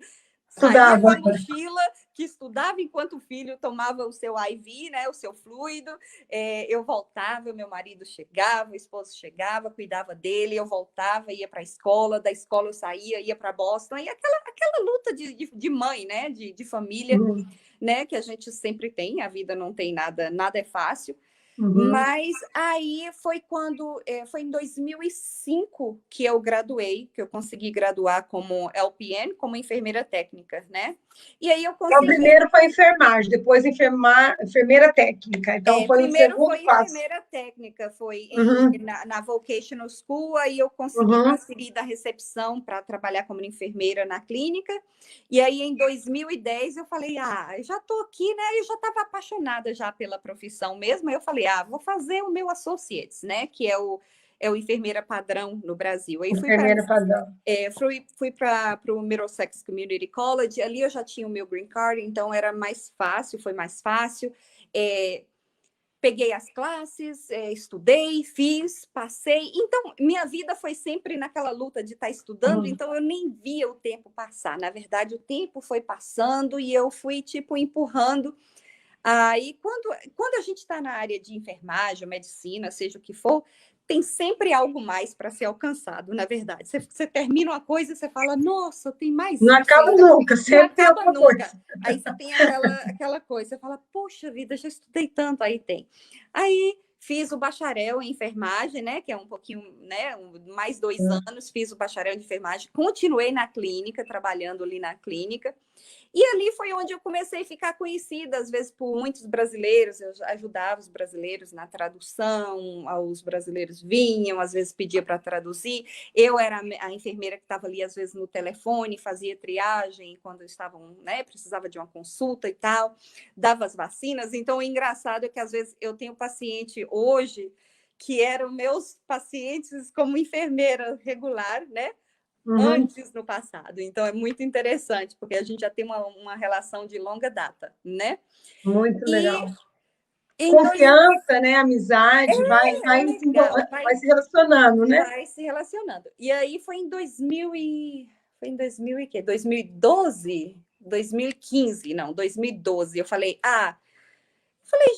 saía com a mochila, que estudava enquanto o filho tomava o seu IV, né, o seu fluido. Eu voltava, meu marido chegava, o esposo chegava, cuidava dele, eu voltava, ia para a escola, da escola eu saía, ia para Boston, e aquela luta de mãe, né, de família, né, que a gente sempre tem, a vida não tem nada é fácil. Mas aí foi foi em 2005 que eu graduei, que eu consegui graduar como LPN, como enfermeira técnica, né? E aí eu consegui... Então, primeiro foi enfermagem, depois enfermeira técnica. Então, foi o segundo passo. Enfermeira técnica, foi na Vocational School, aí eu consegui transferir da recepção para trabalhar como enfermeira na clínica. E aí, em 2010, eu falei, eu já estou aqui, né? Eu já estava apaixonada já pela profissão mesmo. Aí eu falei, vou fazer o meu Associates, né? Que é o enfermeira padrão no Brasil. Aí enfermeira padrão. Fui para o Middlesex Community College, ali eu já tinha o meu Green Card, então era mais fácil, foi mais fácil. peguei as classes, estudei, fiz, passei. Então, minha vida foi sempre naquela luta de estar estudando, então eu nem via o tempo passar. Na verdade, o tempo foi passando e eu fui, tipo, empurrando. Aí, quando a gente está na área de enfermagem, medicina, seja o que for, tem sempre algo mais para ser alcançado, na verdade. Você termina uma coisa e você fala, nossa, tem mais Não isso acaba ainda. nunca, Não sempre tem acaba alguma nunca. coisa. Aí você tem aquela coisa, você fala, poxa vida, já estudei tanto, aí tem. Aí fiz o bacharel em enfermagem, né? Que é um pouquinho, né? Mais 2 anos, fiz o bacharel em enfermagem, continuei na clínica, trabalhando ali na clínica. E ali foi onde eu comecei a ficar conhecida, às vezes, por muitos brasileiros. Eu ajudava os brasileiros na tradução, os brasileiros vinham, às vezes pedia para traduzir. Eu era a enfermeira que estava ali, às vezes, no telefone, fazia triagem quando estavam, né, precisava de uma consulta e tal, dava as vacinas. Então, o engraçado é que, às vezes, eu tenho paciente hoje que eram meus pacientes como enfermeira regular, né? Antes no passado. Então, é muito interessante, porque a gente já tem uma relação de longa data, né? Muito legal. Então, confiança, né? Amizade, vai se relacionando, né? Vai se relacionando. E aí foi em 2000 e... Foi em 2000 e quê? 2012? 2015, não, 2012. Eu falei,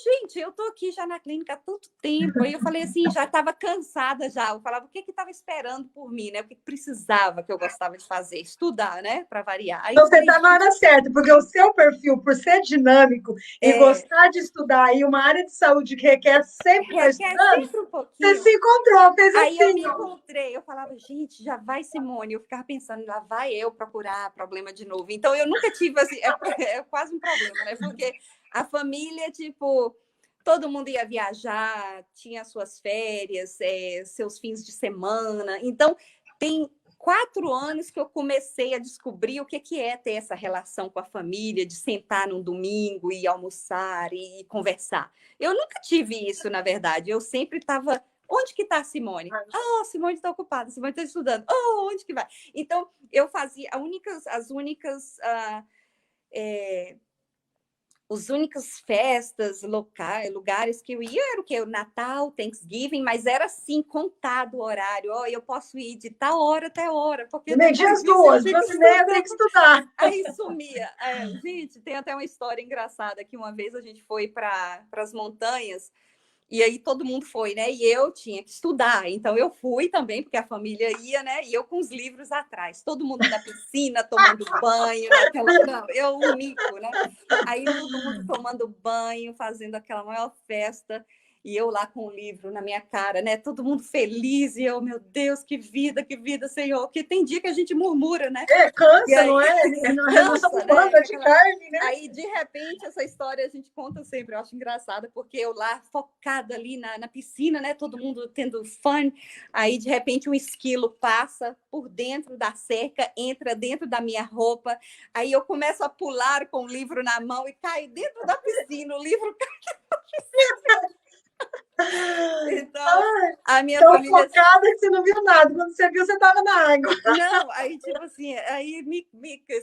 gente, eu tô aqui já na clínica há tanto tempo. Aí eu falei assim, já estava cansada já. Eu falava, o que estava esperando por mim, né? O que precisava, que eu gostava de fazer? Estudar, né? Para variar. Aí Então, eu você falei, está na hora certa, porque o seu perfil, por ser dinâmico e gostar de estudar, e uma área de saúde que requer sempre estar estudando, sempre um pouquinho. você se encontrou, fez Aí assim. eu me encontrei, eu falava, gente, já vai Simone. Eu ficava pensando, lá vai eu procurar problema de novo. Então, eu nunca tive, assim, é quase um problema, né? Porque a família, tipo, todo mundo ia viajar, tinha suas férias, seus fins de semana. Então, tem 4 anos que eu comecei a descobrir o que é ter essa relação com a família, de sentar num domingo e almoçar e conversar. Eu nunca tive isso, na verdade. Eu sempre estava... Onde que está a Simone? A Simone está ocupada, a Simone está estudando. Onde que vai? Então, eu fazia as únicas festas, lugares que eu ia era o quê? O Natal, Thanksgiving, mas era assim, contado o horário. Eu posso ir de tal hora até hora, porque Meio-dia depois às disso eu 2, tenho que 2h30 tem que estudar. Aí sumia. Gente, tem até uma história engraçada que uma vez a gente foi para as montanhas. E aí todo mundo foi, né? E eu tinha que estudar. Então eu fui também, porque a família ia, né? E eu com os livros atrás. Todo mundo na piscina, tomando banho, naquela. Não, eu um mico, né? Aí todo mundo tomando banho, fazendo aquela maior festa. E eu lá com o livro na minha cara, né? Todo mundo feliz. E eu, meu Deus, que vida, Senhor. Porque tem dia que a gente murmura, né? Cansa, aí, não é? Não somos banda de carne, né? Aí, de repente, essa história a gente conta sempre. Eu acho engraçada, porque eu lá, focada ali na piscina, né? Todo mundo tendo fun. Aí, de repente, um esquilo passa por dentro da cerca, entra dentro da minha roupa. Aí eu começo a pular com o livro na mão e caio dentro da piscina. O livro cai na piscina. Então, a minha tão família... focada que você não viu nada. Quando você viu, você estava na água. Não, aí, tipo assim, aí me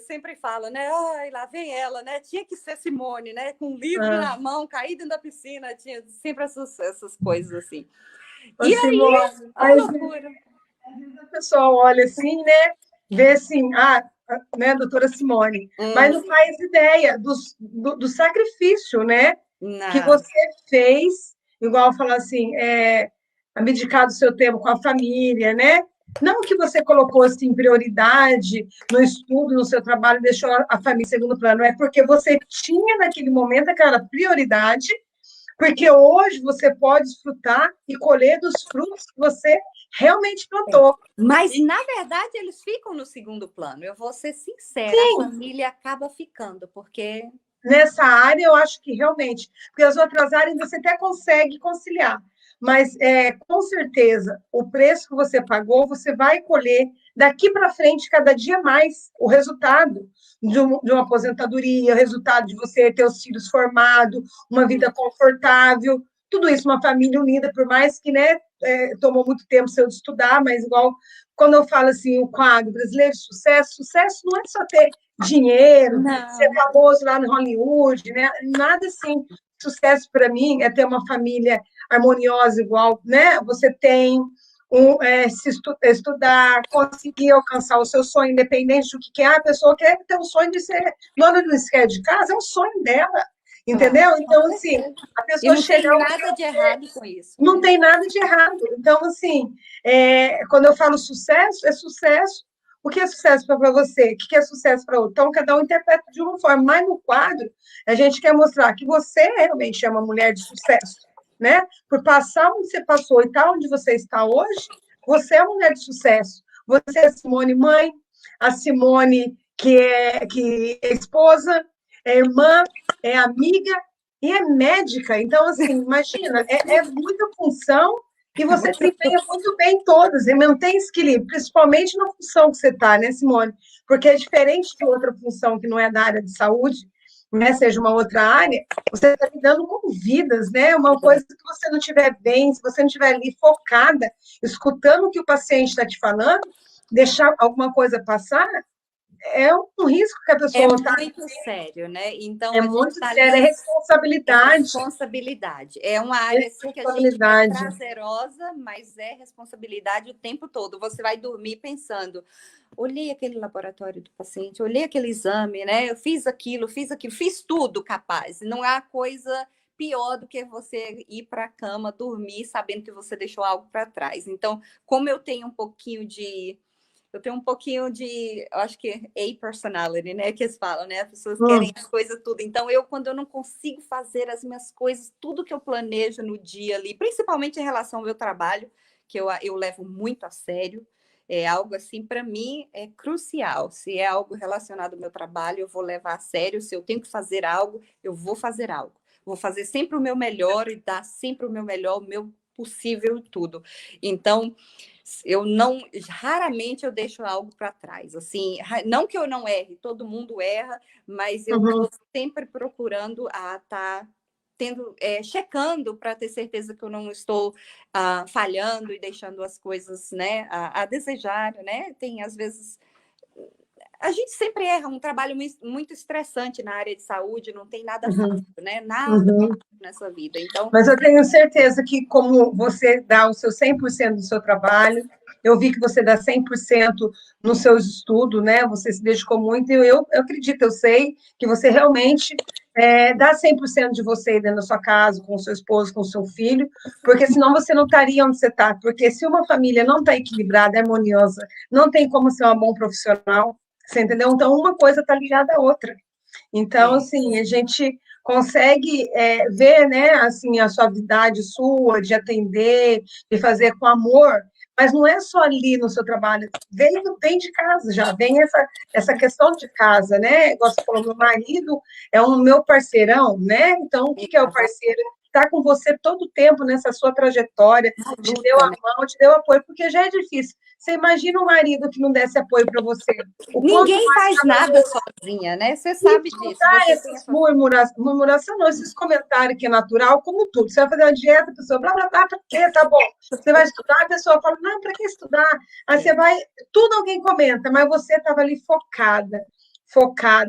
sempre fala, né? Ai, lá vem ela, né? Tinha que ser Simone, né? Com um livro na mão, cair dentro da piscina, tinha sempre essas coisas assim. E Simone, aí, loucura. O pessoal olha assim, né? Vê assim, né, doutora Simone, mas não faz ideia do sacrifício, né? Não. Que você fez, igual falar assim, abdicar do seu tempo com a família, né? Não que você colocou assim prioridade no estudo, no seu trabalho, deixou a família em segundo plano, é porque você tinha naquele momento aquela prioridade, porque hoje você pode desfrutar e colher dos frutos que você realmente plantou. Mas, na verdade, eles ficam no segundo plano. Eu vou ser sincera, sim. A família acaba ficando, porque... Nessa área, eu acho que realmente, porque as outras áreas você até consegue conciliar, mas com certeza o preço que você pagou, você vai colher daqui para frente, cada dia mais, o resultado de uma aposentadoria, o resultado de você ter os filhos formados, uma vida confortável, tudo isso, uma família unida, por mais que, né, tomou muito tempo seu de estudar, mas igual quando eu falo assim, o quadro brasileiro de sucesso não é só ter dinheiro, ser famoso lá no Hollywood, né? Nada assim. sucesso para mim é ter uma família harmoniosa igual, né? Você tem estudar, conseguir alcançar o seu sonho, independente do que é. A pessoa quer ter o sonho de ser dona do esquete de casa, é o sonho dela, entendeu? Claro, Então, assim, a e pessoa não chega tem ao nada de errado com isso, não né? tem nada de errado. Então, assim, quando eu falo sucesso, é sucesso. O que é sucesso para você? O que é sucesso para outro? Então, cada um interpreta de uma forma. Mas no quadro, a gente quer mostrar que você realmente é uma mulher de sucesso, né? Por passar onde você passou e estar onde você está hoje, você é uma mulher de sucesso. Você é a Simone mãe, a Simone que é esposa, é irmã, é amiga, e é médica, então, assim, imagina, é muita função e você desempenha muito bem todas, e mantém esse equilíbrio, principalmente na função que você está, né, Simone? Porque é diferente de outra função que não é da área de saúde, né, seja uma outra área, você está lidando com vidas, né? Uma coisa que você não estiver bem, se você não estiver ali focada, escutando o que o paciente está te falando, deixar alguma coisa passar, é um risco que a É pessoa está. muito sério, né? Então É a gente muito está sério, é ali. É responsabilidade. responsabilidade. É uma área assim, que a gente vê Responsabilidade. prazerosa, mas é responsabilidade o tempo todo. Você vai dormir pensando: olhei aquele laboratório do paciente, olhei aquele exame, né? Eu fiz aquilo, fiz tudo capaz. Não há coisa pior do que você ir para a cama, dormir, sabendo que você deixou algo para trás. Então, como eu acho que A-personality, né? Que eles falam, né? As pessoas querem as coisas tudo. Então, quando eu não consigo fazer as minhas coisas, tudo que eu planejo no dia ali, principalmente em relação ao meu trabalho, que eu levo muito a sério, é algo assim, para mim, é crucial. Se é algo relacionado ao meu trabalho, eu vou levar a sério. Se eu tenho que fazer algo, eu vou fazer algo. Vou fazer sempre o meu melhor e dar sempre o meu melhor, o meu possível e tudo. Então, eu não, raramente eu deixo algo para trás, assim, não que eu não erre, todo mundo erra, mas eu estou sempre procurando estar checando para ter certeza que eu não estou falhando e deixando as coisas, né, a desejar, né? Tem às vezes a gente sempre erra, um trabalho muito estressante na área de saúde, não tem nada fácil, né? Nada fácil nessa vida. Então, mas eu tenho certeza que, como você dá o seu 100% do seu trabalho, eu vi que você dá 100% nos seus estudos, né? Você se dedicou muito, e eu acredito, eu sei que você realmente dá 100% de você dentro da sua casa, com o seu esposo, com o seu filho, porque senão você não estaria onde você está. Porque se uma família não está equilibrada, harmoniosa, não tem como ser uma bom profissional, você entendeu? Então, uma coisa está ligada à outra. Então, assim, a gente consegue ver, né, assim, a suavidade sua de atender, de fazer com amor, mas não é só ali no seu trabalho, vem de casa já, vem essa questão de casa, né? Igual você falou, meu marido é um meu parceirão, né? Então, o que é o parceiro? Está com você todo o tempo nessa sua trajetória, te luta, deu a né? mão, te deu apoio, porque já é difícil. Você imagina um marido que não desse apoio para você, o quanto Ninguém mais faz nada sozinha, né? Você sabe disso. escutar Você tem essas essa... murmuração, não, esses comentários que é natural, como tudo. Você vai fazer uma dieta, a pessoa, blá, blá, blá, para quê? Tá bom. Você vai estudar, a pessoa fala, não, para que estudar? Aí você vai, tudo alguém comenta, mas você estava ali focada.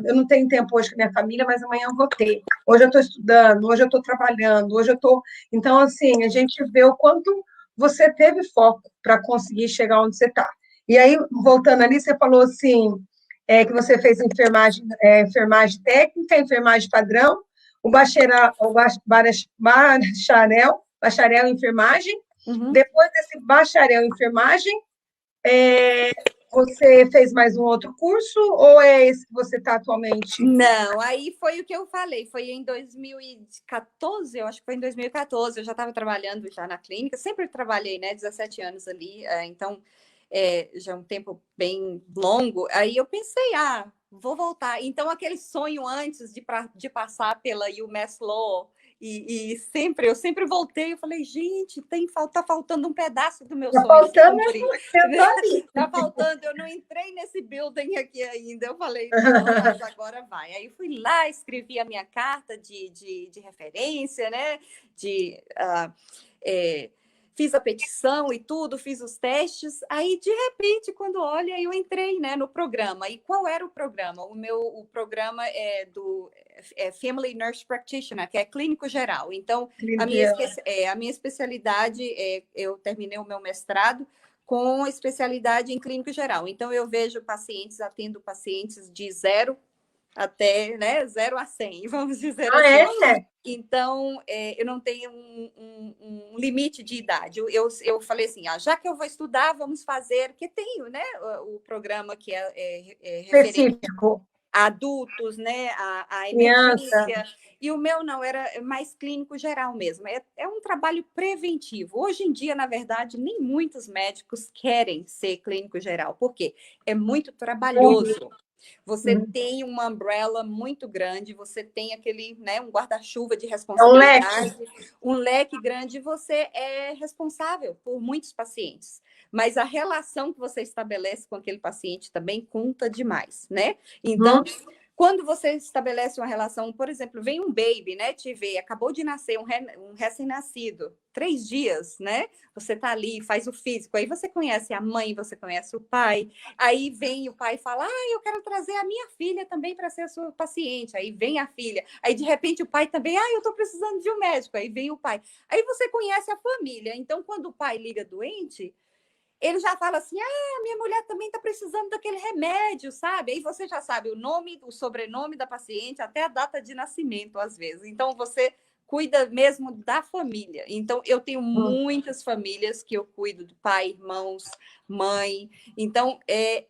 Eu não tenho tempo hoje com a minha família, mas amanhã eu vou ter. Hoje eu estou estudando, hoje eu estou trabalhando, hoje eu estou. Então, assim, a gente vê o quanto você teve foco para conseguir chegar onde você está. E aí, voltando ali, você falou assim, que você fez enfermagem técnica, enfermagem padrão, bacharel em enfermagem. Depois desse bacharel em enfermagem, você fez mais um outro curso ou é esse que você está atualmente? Não, aí foi o que eu falei, foi em 2014, eu acho que foi em 2014, eu já estava trabalhando já na clínica, sempre trabalhei, né, 17 anos ali, então já é um tempo bem longo, aí eu pensei, vou voltar. Então, aquele sonho antes de passar pela UMass Law, eu sempre voltei, eu falei, gente, tá faltando um pedaço do meu Está sonho. faltando ali. Tá faltando, eu não entrei nesse building aqui ainda. Eu falei, não, mas agora vai. Aí fui lá, escrevi a minha carta de referência, né? fiz a petição e tudo, fiz os testes. Aí, de repente, quando olha, eu entrei, né, no programa. E qual era o programa? O programa é do Family Nurse Practitioner, que é clínico geral. Então, a minha especialidade, eu terminei o meu mestrado com especialidade em clínico geral. Então, eu vejo pacientes, atendo pacientes de 0 até, né, 0 a 100, vamos dizer assim. É? Então, eu não tenho um limite de idade. Eu falei assim, já que eu vou estudar, vamos fazer, porque tenho, né, o programa que é referente a adultos, né, a emergência, e o meu não, era mais clínico geral mesmo. É um trabalho preventivo. Hoje em dia, na verdade, nem muitos médicos querem ser clínico geral, porque é muito trabalhoso. Você tem uma umbrella muito grande, você tem aquele, né, um guarda-chuva de responsabilidade, um leque grande, e você é responsável por muitos pacientes. Mas a relação que você estabelece com aquele paciente também conta demais, né? Então, quando você estabelece uma relação, por exemplo, vem um baby, né, te vê, acabou de nascer um recém-nascido, 3 dias, né? Você tá ali, faz o físico, aí você conhece a mãe, você conhece o pai, aí vem o pai e fala, eu quero trazer a minha filha também para ser a sua paciente, aí vem a filha, aí de repente o pai também, eu estou precisando de um médico, aí vem o pai, aí você conhece a família, então quando o pai liga doente, ele já fala assim, a minha mulher também está precisando daquele remédio, sabe? Aí você já sabe o nome, o sobrenome da paciente, até a data de nascimento, às vezes. Então, você cuida mesmo da família. Então, eu tenho muitas famílias que eu cuido do pai, irmãos, mãe. Então, é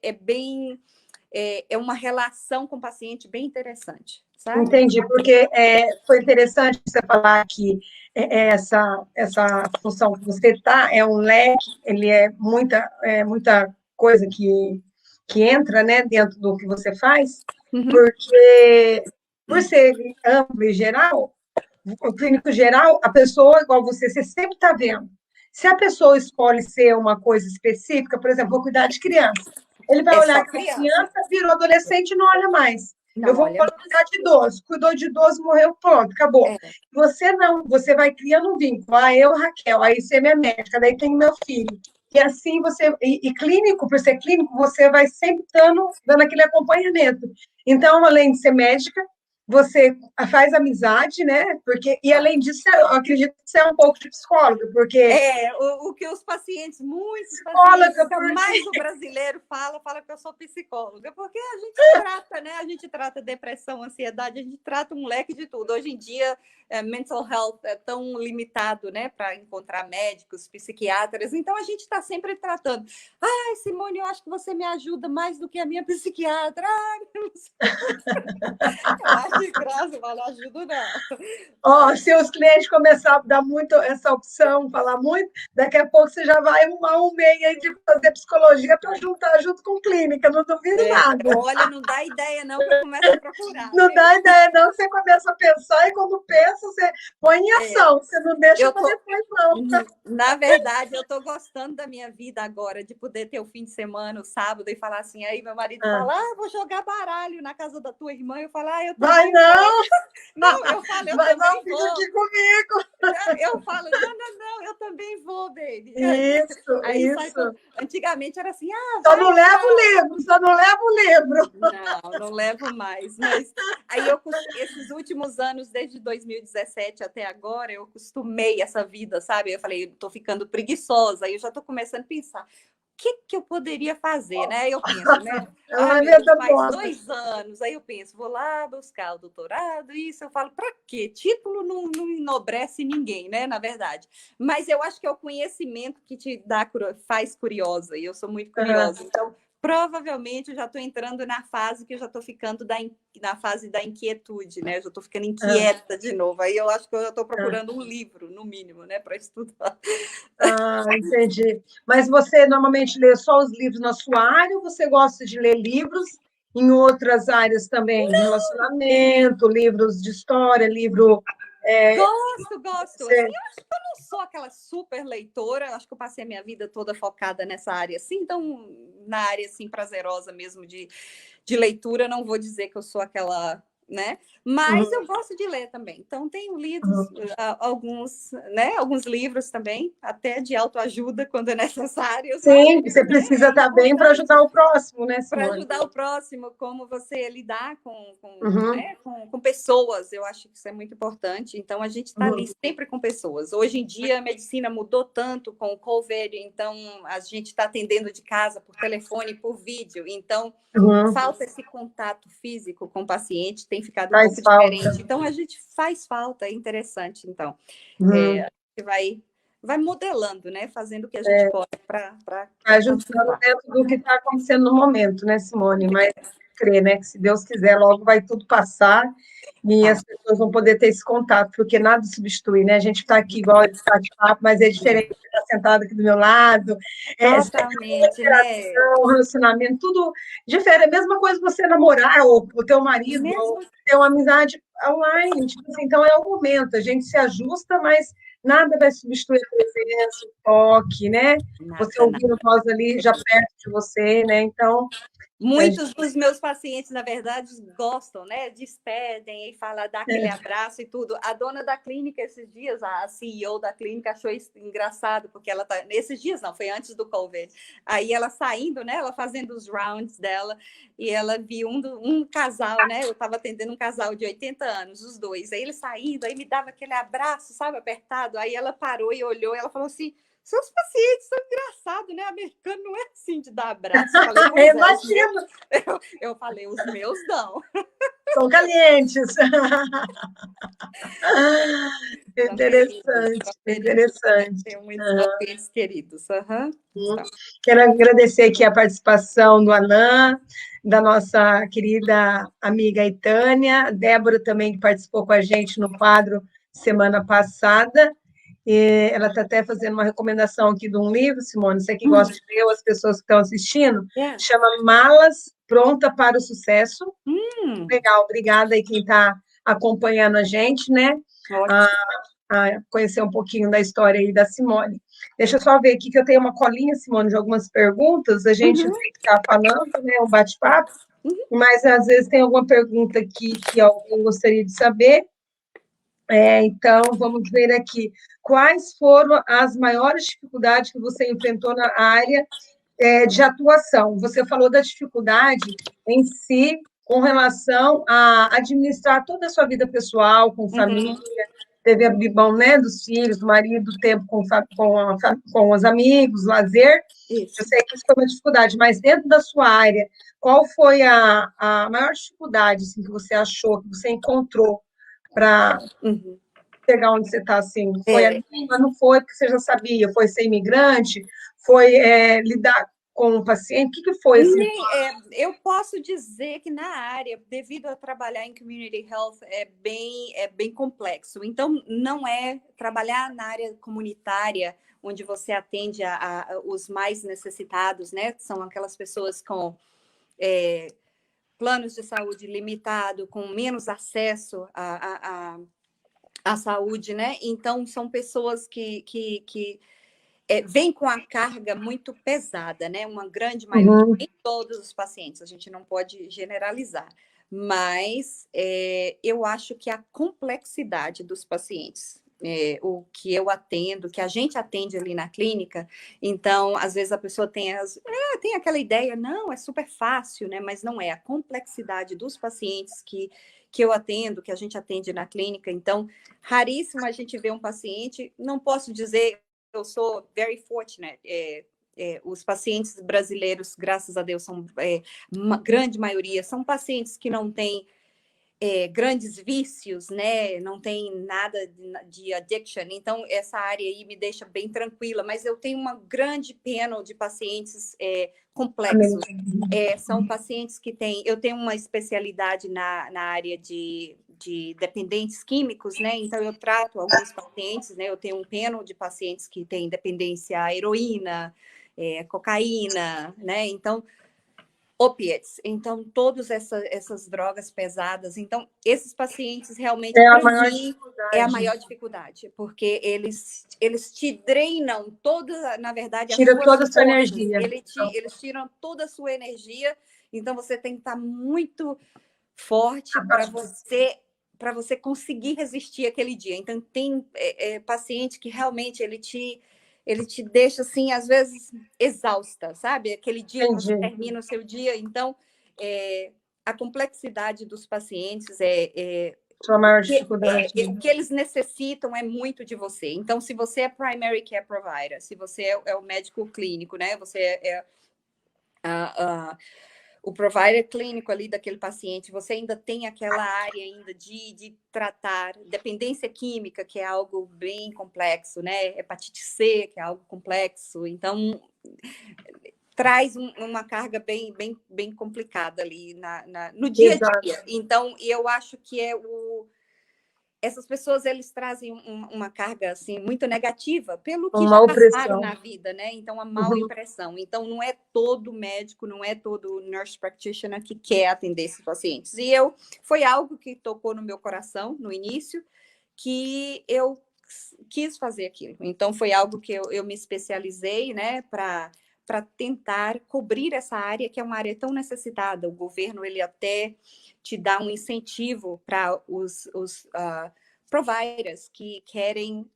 uma relação com o paciente bem interessante, sabe? Entendi, porque foi interessante você falar que essa função que você está é um leque, ele muita coisa que entra, né, dentro do que você faz, porque por ser amplo e geral, o clínico geral, a pessoa, igual você sempre está vendo. Se a pessoa escolhe ser uma coisa específica, por exemplo, vou cuidar de criança, ele vai olhar que a criança virou adolescente e não olha mais. Eu vou cuidar de idoso. Cuidou de idoso, morreu, pronto, acabou. Você não, você vai criando um vínculo. Eu, Raquel, aí você é minha médica, daí tem meu filho. E assim você. E clínico, por ser clínico, você vai sempre dando aquele acompanhamento. Então, além de ser médica, você faz amizade, né? E além disso, eu acredito que você é um pouco de psicóloga, porque. O que os pacientes, muitos pacientes, mais o brasileiro fala que eu sou psicóloga, porque a gente trata, né? A gente trata depressão, ansiedade, a gente trata um leque de tudo. Hoje em dia, mental health é tão limitado, né? Para encontrar médicos, psiquiatras, então a gente está sempre tratando. Simone, eu acho que você me ajuda mais do que a minha psiquiatra. Eu acho graça, mas não ajudo, não. Se os clientes começarem a dar muito essa opção, falar muito, daqui a pouco você já vai arrumar um meio aí de fazer psicologia para juntar junto com clínica, não duvido nada. Olha, não dá ideia não que eu começo a procurar. Não dá ideia não, você começa a pensar e quando pensa, você põe em ação, você não deixa para depois não. Na verdade, eu estou gostando da minha vida agora, de poder ter o fim de semana, o sábado, e falar assim, aí meu marido fala, vou jogar baralho na casa da tua irmã, eu falo, eu também vai não! Não, eu falo, eu vai também não, fica aqui comigo! Eu falo, não, eu também vou, baby. Isso, aí isso. Antigamente era assim, só não levo o livro, só não levo o livro. Não levo mais. Mas aí esses últimos anos, desde 2017 até agora, eu acostumei essa vida, sabe? Eu falei, estou ficando preguiçosa, aí eu já estou começando a pensar, o que eu poderia fazer, né? Eu penso, né? Faz 2 anos, aí eu penso, vou lá buscar o doutorado, isso, eu falo, para quê? Título não enobrece ninguém, né? Na verdade. Mas eu acho que é o conhecimento que te faz curiosa, e eu sou muito curiosa. Então, provavelmente eu já estou entrando na fase que eu já estou ficando na fase da inquietude, né? Eu já estou ficando inquieta de novo. Aí eu acho que eu já estou procurando um livro, no mínimo, né? Para estudar. Entendi. Mas você normalmente lê só os livros na sua área ou você gosta de ler livros em outras áreas também? Não. Relacionamento, livros de história, livro... Gosto. Assim, eu acho que eu não sou aquela super leitora, acho que eu passei a minha vida toda focada nessa área, assim, então, na área, assim, prazerosa mesmo de leitura, não vou dizer que eu sou aquela né? Mas eu gosto de ler também. Então, tenho lido alguns, né? Alguns livros também, até de autoajuda, quando é necessário. Sim, você precisa estar bem para ajudar o próximo, né, para Simone? ajudar o próximo, como você lidar né, com pessoas, eu acho que isso é muito importante. Então, a gente está ali sempre com pessoas. Hoje em dia, a medicina mudou tanto com o COVID, então a gente está atendendo de casa, por telefone, por vídeo. Então, falta esse contato físico com o paciente, tem ficado um pouco diferente. Então, a gente faz falta, é interessante. Então, a gente vai modelando, né? Fazendo o que a gente pode para ajustando dentro do que está acontecendo no momento, né, Simone? Mas crer, né? Que se Deus quiser, logo vai tudo passar e as pessoas vão poder ter esse contato, porque nada substitui, né? A gente está aqui igual de bate-papo, mas é diferente de estar sentado aqui do meu lado. Totalmente, né? Relacionamento, tudo difere. A mesma coisa você namorar, ou o teu marido, ou ter uma amizade online. Tipo assim, então é o momento, a gente se ajusta, mas nada vai substituir a presença, o toque, né? Você ouvindo voz ali já perto de você, né? Então. Muitos dos meus pacientes, na verdade, gostam, né? Despedem e falam, dá aquele abraço e tudo. A dona da clínica, esses dias, a CEO da clínica, achou isso engraçado, porque ela tá. Nesses dias, não, foi antes do COVID. Aí ela saindo, né? Ela fazendo os rounds dela, e ela viu um casal, né? Eu estava atendendo um casal de 80 anos, os dois. Aí ele saindo, aí me dava aquele abraço, sabe, apertado. Aí ela parou e olhou, e ela falou assim. Seus pacientes são engraçados, né? Americano não é assim de dar abraço. Eu falei, imagino. Eu falei, os meus não. São calientes. Interessante, interessante. Tenho muitos pacientes queridos. Quero agradecer aqui a participação do Alain, da nossa querida amiga Itânia, a Débora também, que participou com a gente no quadro semana passada. E ela está até fazendo uma recomendação aqui de um livro, Simone, você que gosta de ler, ou as pessoas que estão assistindo, chama Malas Pronta para o Sucesso. Legal, obrigada aí quem está acompanhando a gente, né? A conhecer um pouquinho da história aí da Simone. Deixa eu só ver aqui que eu tenho uma colinha, Simone, de algumas perguntas, a gente está falando, né, um bate-papo, mas às vezes tem alguma pergunta aqui que alguém gostaria de saber. Então, vamos ver aqui. Quais foram as maiores dificuldades que você enfrentou na área de atuação? Você falou da dificuldade em si com relação a administrar toda a sua vida pessoal, com família, teve a bibão, né, dos filhos, do marido, tempo com os amigos, lazer. Isso. Eu sei que isso foi uma dificuldade, mas dentro da sua área, qual foi a maior dificuldade assim, que você achou, que você encontrou para chegar onde você está, assim? Foi a língua, não foi porque você já sabia? Foi ser imigrante? Foi lidar com o paciente? O que foi? Assim? Eu posso dizer que na área, devido a trabalhar em community health, é bem complexo. Então, não é trabalhar na área comunitária, onde você atende os mais necessitados, né? São aquelas pessoas com planos de saúde limitado, com menos acesso à saúde, né? Então, são pessoas que vêm com a carga muito pesada, né? Uma grande maioria, nem todos os pacientes, a gente não pode generalizar, mas eu acho que a complexidade dos pacientes, o que eu atendo, que a gente atende ali na clínica, então, às vezes a pessoa tem aquela ideia, não, é super fácil, né? Mas não é. A complexidade dos pacientes que eu atendo, que a gente atende na clínica, então, raríssimo a gente vê um paciente, não posso dizer, eu sou very fortunate, os pacientes brasileiros, graças a Deus, são uma grande maioria, são pacientes que não têm grandes vícios, né? Não tem nada de addiction, então essa área aí me deixa bem tranquila, mas eu tenho uma grande panel de pacientes complexos. São pacientes que eu tenho uma especialidade na área de dependentes químicos, né? Então eu trato alguns pacientes, né? Eu tenho um panel de pacientes que têm dependência à heroína, cocaína, né? Então opiates, então todas essas drogas pesadas, então esses pacientes realmente para mim é a maior dificuldade, porque eles te drenam toda, na verdade, tira toda a sua energia. Eles tiram toda a sua energia, então você tem que estar muito forte para você conseguir resistir aquele dia. Então, tem paciente que realmente ele te deixa, assim, às vezes, exausta, sabe? Aquele dia que você termina o seu dia. Então, a complexidade dos pacientes Sua maior dificuldade. o que eles necessitam é muito de você. Então, se você é primary care provider, se você é o médico clínico, né? Você o provider clínico ali daquele paciente, você ainda tem aquela área ainda de tratar dependência química, que é algo bem complexo, né? Hepatite C, que é algo complexo. Então, traz uma carga bem complicada ali no dia a dia. Então, eu acho que essas pessoas, eles trazem uma carga, assim, muito negativa pelo que já passaram na vida, né? Então, a mal impressão. Então, não é todo médico, não é todo nurse practitioner que quer atender esses pacientes. E foi algo que tocou no meu coração no início, que eu quis fazer aquilo. Então, foi algo que eu me especializei, né, para tentar cobrir essa área, que é uma área tão necessitada. O governo, ele até te dá um incentivo para os providers que querem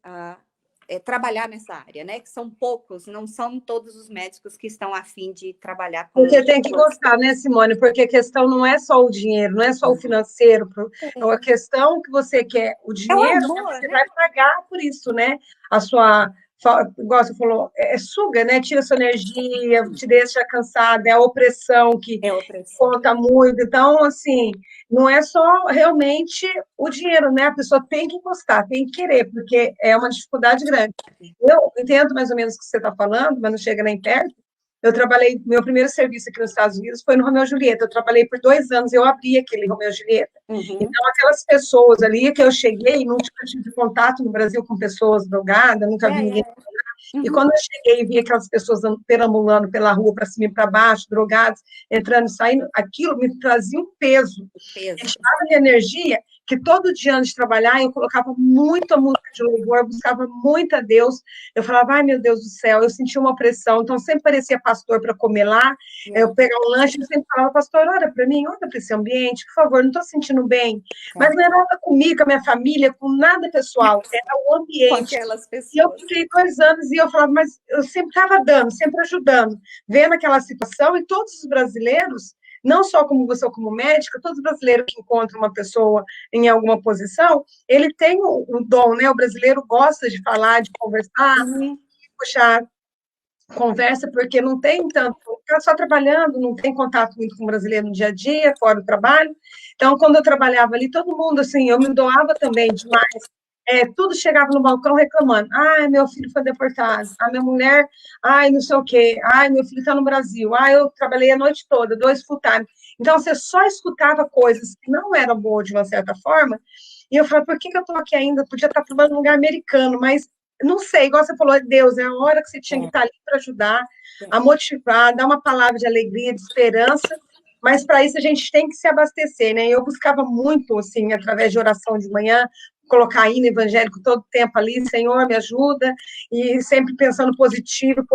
trabalhar nessa área, né? Que são poucos, não são todos os médicos que estão a fim de trabalhar com... Porque tem que gostar, né, Simone? Porque a questão não é só o dinheiro, não é só o financeiro. É a questão que você quer o dinheiro, você vai pagar por isso, né? A sua... Igual você falou, suga, né? Tira sua energia, te deixa cansada, é a opressão que conta muito. Então, assim, não é só realmente o dinheiro, né? A pessoa tem que gostar, tem que querer, porque é uma dificuldade grande. Eu entendo mais ou menos o que você está falando, mas não chega nem perto. Eu trabalhei, meu primeiro serviço aqui nos Estados Unidos foi no Romeu e Julieta. Eu trabalhei por 2 anos, eu abri aquele Romeu e Julieta. Então, aquelas pessoas ali que eu cheguei, nunca tive contato no Brasil com pessoas drogadas, nunca vi ninguém. E quando eu cheguei e vi aquelas pessoas perambulando pela rua, para cima e para baixo, drogadas, entrando e saindo, aquilo me trazia um peso. Tirava minha energia, que todo dia antes de trabalhar, eu colocava muita música de louvor, eu buscava muito a Deus. Eu falava, ai, meu Deus do céu, eu sentia uma pressão. Então, sempre parecia pastor para comer lá. Eu pegava um lanche e sempre falava, pastor, olha para mim, olha para esse ambiente, por favor, não estou sentindo bem. Mas não era nada comigo, com a minha família, com nada pessoal, era o ambiente. E eu fiquei 2 anos e eu falava, mas eu sempre estava dando, sempre ajudando, vendo aquela situação, e todos os brasileiros, não só como você, como médica, todos os brasileiros que encontram uma pessoa em alguma posição, ele tem o dom, né? O brasileiro gosta de falar, de conversar, puxar conversa, porque não tem tanto, fica só trabalhando, não tem contato muito com o brasileiro no dia a dia, fora do trabalho. Então, quando eu trabalhava ali, todo mundo, assim, eu me doava também demais. Tudo chegava no balcão reclamando. Ai, meu filho foi deportado. A minha mulher, ai, não sei o quê. Ai, meu filho está no Brasil. Ai, eu trabalhei a noite toda, 2 full-time. Então, você só escutava coisas que não eram boas de uma certa forma. E eu falava, por que eu estou aqui ainda? Podia estar trabalhando num lugar americano, mas não sei, igual você falou, Deus, é a hora que você tinha que estar ali para ajudar, a motivar, dar uma palavra de alegria, de esperança. Mas para isso a gente tem que se abastecer, né? Eu buscava muito, assim, através de oração de manhã, colocar hino evangélico todo o tempo ali, Senhor, me ajuda, e sempre pensando positivo,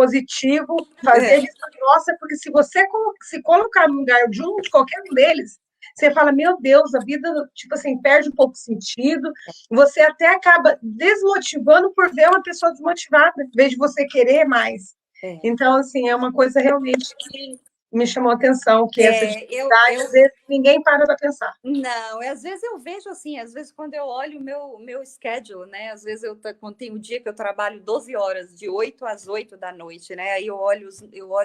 fazer vista grossa, porque se você se colocar no lugar de qualquer um deles, você fala, meu Deus, a vida, tipo assim, perde um pouco de sentido, você até acaba desmotivando por ver uma pessoa desmotivada, em vez de você querer mais. Então, assim, é uma coisa realmente que me chamou a atenção, que essa dificuldade, às vezes, ninguém para pensar. Não, às vezes eu vejo assim, às vezes quando eu olho o meu schedule, né? Às vezes quando tem um dia que eu trabalho 12 horas, de 8 às 8 da noite, né? Aí eu olho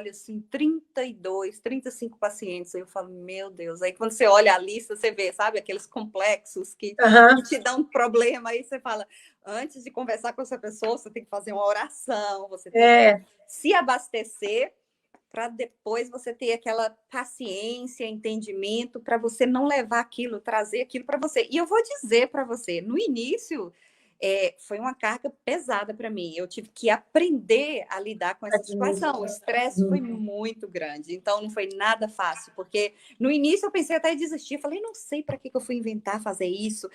assim, 32, 35 pacientes, aí eu falo, meu Deus. Aí quando você olha a lista, você vê, sabe, aqueles complexos que te dão um problema, aí você fala, antes de conversar com essa pessoa, você tem que fazer uma oração, você tem que se abastecer, para depois você ter aquela paciência, entendimento, para você não levar aquilo, trazer aquilo para você. E eu vou dizer para você, no início, foi uma carga pesada para mim. Eu tive que aprender a lidar com essa situação. O estresse foi muito grande, então não foi nada fácil, porque no início eu pensei até em desistir. Falei, não sei para que eu fui inventar fazer isso.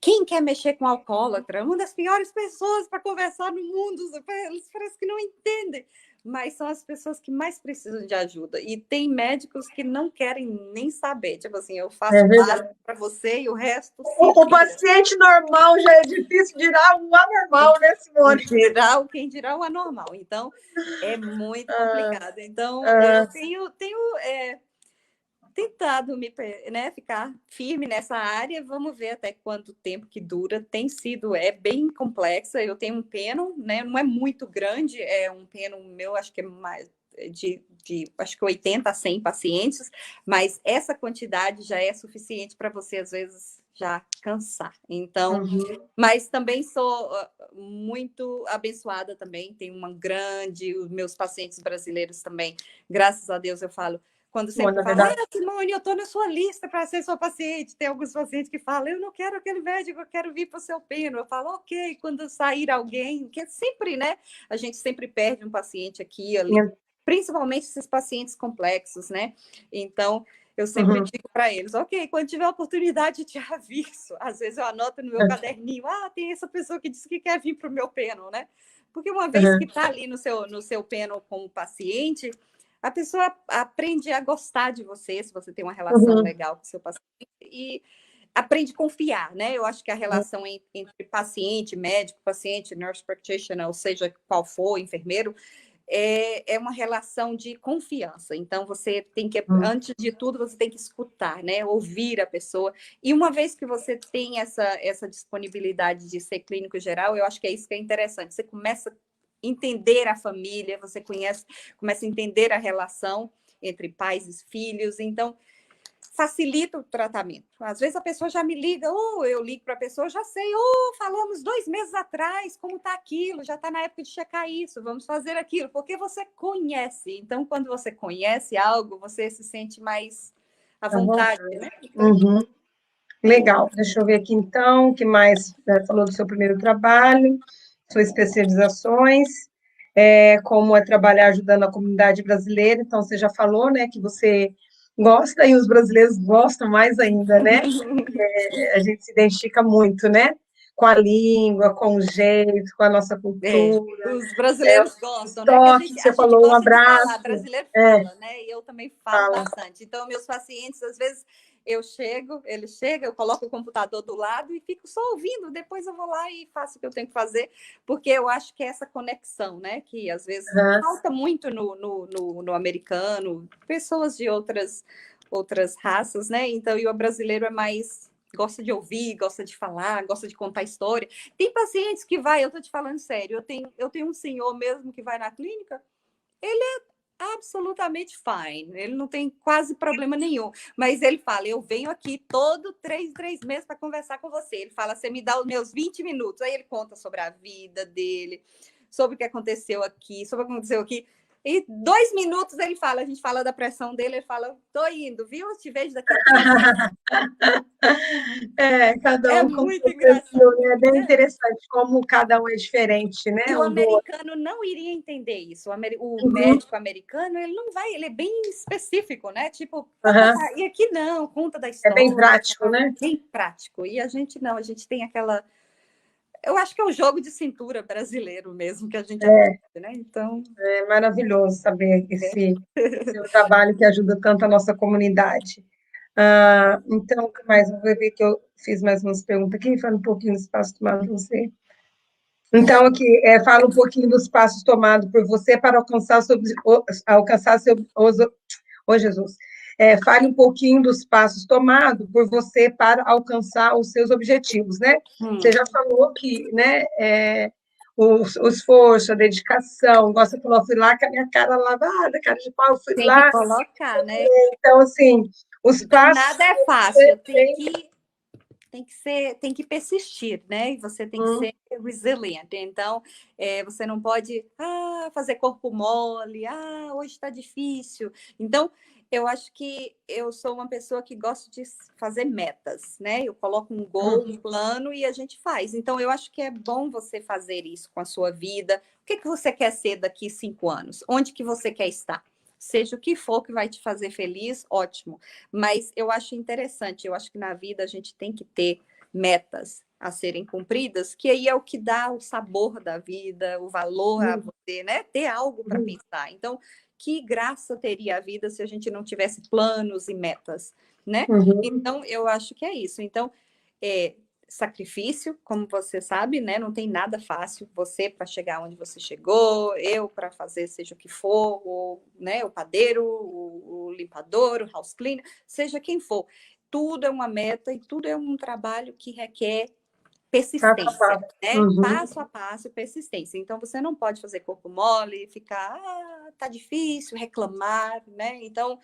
Quem quer mexer com alcoólatra? Uma das piores pessoas para conversar no mundo. Eles parecem que não entendem. mas são as pessoas que mais precisam de ajuda. E tem médicos que não querem nem saber. Tipo assim, eu faço para você e o resto se o vira. paciente normal já é difícil, dirá o anormal, né, Simone? Quem dirá o anormal. Então, é muito complicado. Então, eu tenho tentado ficar firme nessa área. Vamos ver até quanto tempo que dura. Tem sido, bem complexa. Eu tenho um peno, né? Não é muito grande, é um peno meu, acho que é mais acho que 80 a 100 pacientes, mas essa quantidade já é suficiente para você, às vezes, já cansar. Então, mas também sou muito abençoada também, tenho os meus pacientes brasileiros também, graças a Deus eu falo, quando sempre falam, Simone, eu estou na sua lista para ser sua paciente. Tem alguns pacientes que falam, eu não quero aquele médico, eu quero vir para o seu peno. Eu falo, ok, quando sair alguém, que sempre, né? A gente sempre perde um paciente aqui e ali, principalmente esses pacientes complexos, né? Então, eu sempre digo para eles, ok, quando tiver oportunidade, eu te aviso. Às vezes eu anoto no meu caderninho, tem essa pessoa que disse que quer vir para o meu peno, né? Porque uma vez que está ali no seu peno como paciente, a pessoa aprende a gostar de você, se você tem uma relação legal com o seu paciente, e aprende a confiar, né? Eu acho que a relação entre paciente, médico, paciente, nurse practitioner, ou seja, qual for, enfermeiro, é uma relação de confiança. Então, você tem que, antes de tudo, você tem que escutar, né? Ouvir a pessoa. E uma vez que você tem essa disponibilidade de ser clínico geral, eu acho que é isso que é interessante. Você começa a entender a família, você começa a entender a relação entre pais e filhos. Então, facilita o tratamento. Às vezes a pessoa já me liga, ou eu ligo para a pessoa, já sei, falamos 2 meses atrás, como está aquilo, já está na época de checar isso, vamos fazer aquilo, porque você conhece. Então, quando você conhece algo, você se sente mais à vontade, né? Então... Legal, deixa eu ver aqui então, o que mais? Falou do seu primeiro trabalho, suas especializações, como é trabalhar ajudando a comunidade brasileira, então você já falou, né, que você gosta e os brasileiros gostam mais ainda, né? A gente se identifica muito, né? Com a língua, com o jeito, com a nossa cultura. Os brasileiros gostam, né? Toque, que você falou, um abraço. Falar, brasileiro fala, né? E eu também falo bastante. Então, meus pacientes, às vezes, ele chega, eu coloco o computador do lado e fico só ouvindo, depois eu vou lá e faço o que eu tenho que fazer, porque eu acho que é essa conexão, né? Que às vezes falta muito no americano, pessoas de outras raças, né? Então, e o brasileiro é mais... gosta de ouvir, gosta de falar, gosta de contar história. Tem pacientes que eu tô te falando sério, eu tenho um senhor mesmo que vai na clínica, ele é absolutamente fine, ele não tem quase problema nenhum, mas ele fala, eu venho aqui todo 3 meses para conversar com você. Ele fala, você me dá os meus 20 minutos, aí ele conta sobre a vida dele, sobre o que aconteceu aqui, sobre o que aconteceu aqui. E 2 minutos ele fala, a gente fala da pressão dele, ele fala, tô indo, viu? Eu te vejo daqui a 15 cada um com muito seu engraçado. perfil, né? É bem interessante como cada um é diferente, né? E o americano não iria entender isso. O médico americano, ele não vai, ele é bem específico, né? Tipo, e aqui não, conta da história. É bem prático, né? Bem prático. E a gente não, a gente tem aquela... Eu acho que é o jogo de cintura brasileiro mesmo que a gente aprende, né? Então... É maravilhoso saber esse seu trabalho que ajuda tanto a nossa comunidade. Então, o que mais? Vou ver que eu fiz mais umas perguntas aqui, fala um pouquinho do espaço tomado por você. Então, aqui, fala um pouquinho dos passos tomados por você para alcançar Jesus. Fale um pouquinho dos passos tomados por você para alcançar os seus objetivos, né? Você já falou que, né, o esforço, a dedicação, você falou, eu fui lá com a minha cara lavada, cara de pau, fui tem lá. Tem que colocar, né? Então, assim, os passos... Nada é fácil, tem que persistir, né? E você tem que ser resilient. Então, você não pode fazer corpo mole, hoje está difícil. Então, eu acho que eu sou uma pessoa que gosta de fazer metas, né? Eu coloco um goal, um plano e a gente faz. Então, eu acho que é bom você fazer isso com a sua vida. O que você quer ser daqui 5 anos? Onde que você quer estar? Seja o que for que vai te fazer feliz, ótimo. Mas eu acho interessante, eu acho que na vida a gente tem que ter metas. a serem cumpridas, que aí é o que dá o sabor da vida, o valor a você, né? Ter algo para pensar. Então, que graça teria a vida se a gente não tivesse planos e metas, né? Então, eu acho que é isso. Então, sacrifício, como você sabe, né? Não tem nada fácil. Você para chegar onde você chegou, eu para fazer seja o que for, né? O padeiro, o limpador, o house cleaner, seja quem for. Tudo é uma meta e tudo é um trabalho que requer persistência, né? Passo a passo, persistência. Então, você não pode fazer corpo mole, ficar, tá difícil, reclamar, né? Então,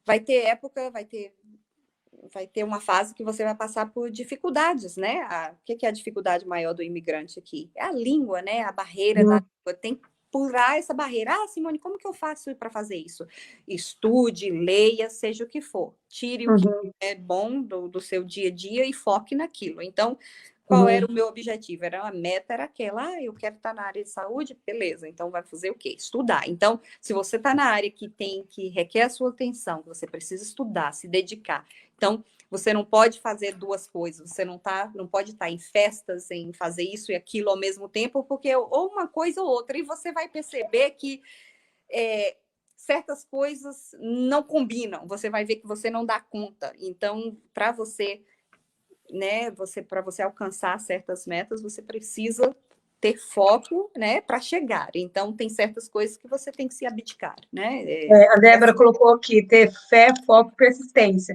vai ter época, vai ter uma fase que você vai passar por dificuldades, né? O que é a dificuldade maior do imigrante aqui? É a língua, né? A barreira da língua. Tem que pular essa barreira. Simone, como que eu faço para fazer isso? Estude, leia, seja o que for. Tire o que é bom do seu dia a dia e foque naquilo. Então, qual era o meu objetivo? A meta era aquela, eu quero estar na área de saúde, beleza, então vai fazer o quê? Estudar. Então, se você está na área que requer a sua atenção, você precisa estudar, se dedicar. Então, você não pode fazer duas coisas, você não pode estar em festas, em fazer isso e aquilo ao mesmo tempo, porque ou uma coisa ou outra, e você vai perceber que certas coisas não combinam, você vai ver que você não dá conta. Então, para você, né, para você alcançar certas metas, você precisa ter foco, né, para chegar. Então, tem certas coisas que você tem que se abdicar, né? A Débora colocou aqui, ter fé, foco, persistência.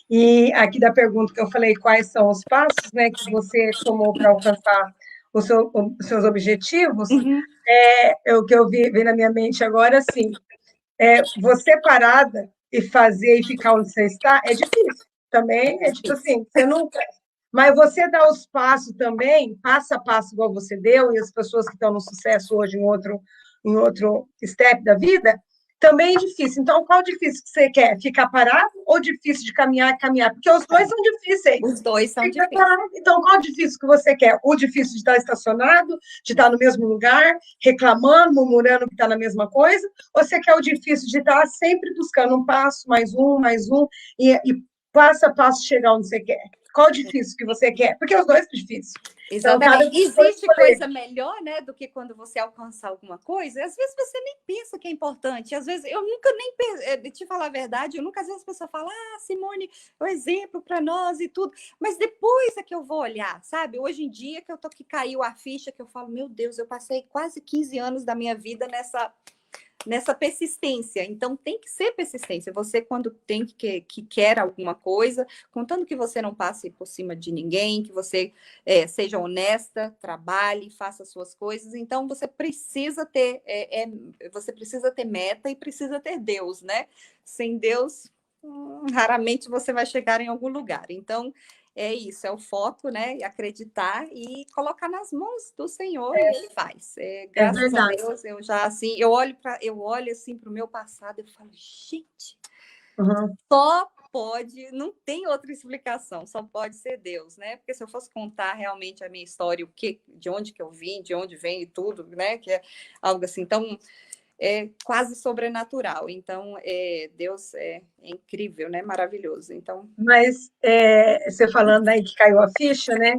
E aqui da pergunta que eu falei, quais são os passos, né, que você tomou para alcançar os seus objetivos, o que eu vi na minha mente agora, assim, você parada e fazer e ficar onde você está, é difícil. Também é tipo assim, você nunca... Mas você dá os passos também, passo a passo, igual você deu, e as pessoas que estão no sucesso hoje em outro step da vida, também é difícil. Então, qual difícil que você quer? Ficar parado ou difícil de caminhar? Porque os dois são difíceis. Os dois são Fica difíceis. parado. Então, qual difícil que você quer? O difícil de estar estacionado, de estar no mesmo lugar, reclamando, murmurando que está na mesma coisa, ou você quer o difícil de estar sempre buscando um passo, mais um, e passo a passo chegar onde você quer? Qual difícil que você quer? Porque os dois são difíceis. Exatamente. Então, existe coisa melhor, né, do que quando você alcança alguma coisa. E às vezes você nem pensa que é importante. Às vezes eu nunca nem te falar a verdade, eu nunca, às vezes a pessoa fala, Simone, é um exemplo para nós e tudo. Mas depois é que eu vou olhar, sabe? Hoje em dia que caiu a ficha, que eu falo, meu Deus, eu passei quase 15 anos da minha vida nessa persistência. Então, tem que ser persistência. Você, quando que quer alguma coisa, contanto que você não passe por cima de ninguém, que você seja honesta, trabalhe, faça as suas coisas. Então, você precisa ter meta e precisa ter Deus, né? Sem Deus, raramente você vai chegar em algum lugar. Então, é isso, é o foco, né? E acreditar e colocar nas mãos do Senhor e Ele faz. Graças a Deus, eu já assim, eu olho assim para o meu passado e falo, gente, só pode, não tem outra explicação, só pode ser Deus, né? Porque se eu fosse contar realmente a minha história, de onde que eu vim, de onde vem e tudo, né? Que é algo assim tão quase sobrenatural. Então, Deus é incrível, né? Maravilhoso. Então, mas você falando aí que caiu a ficha, né?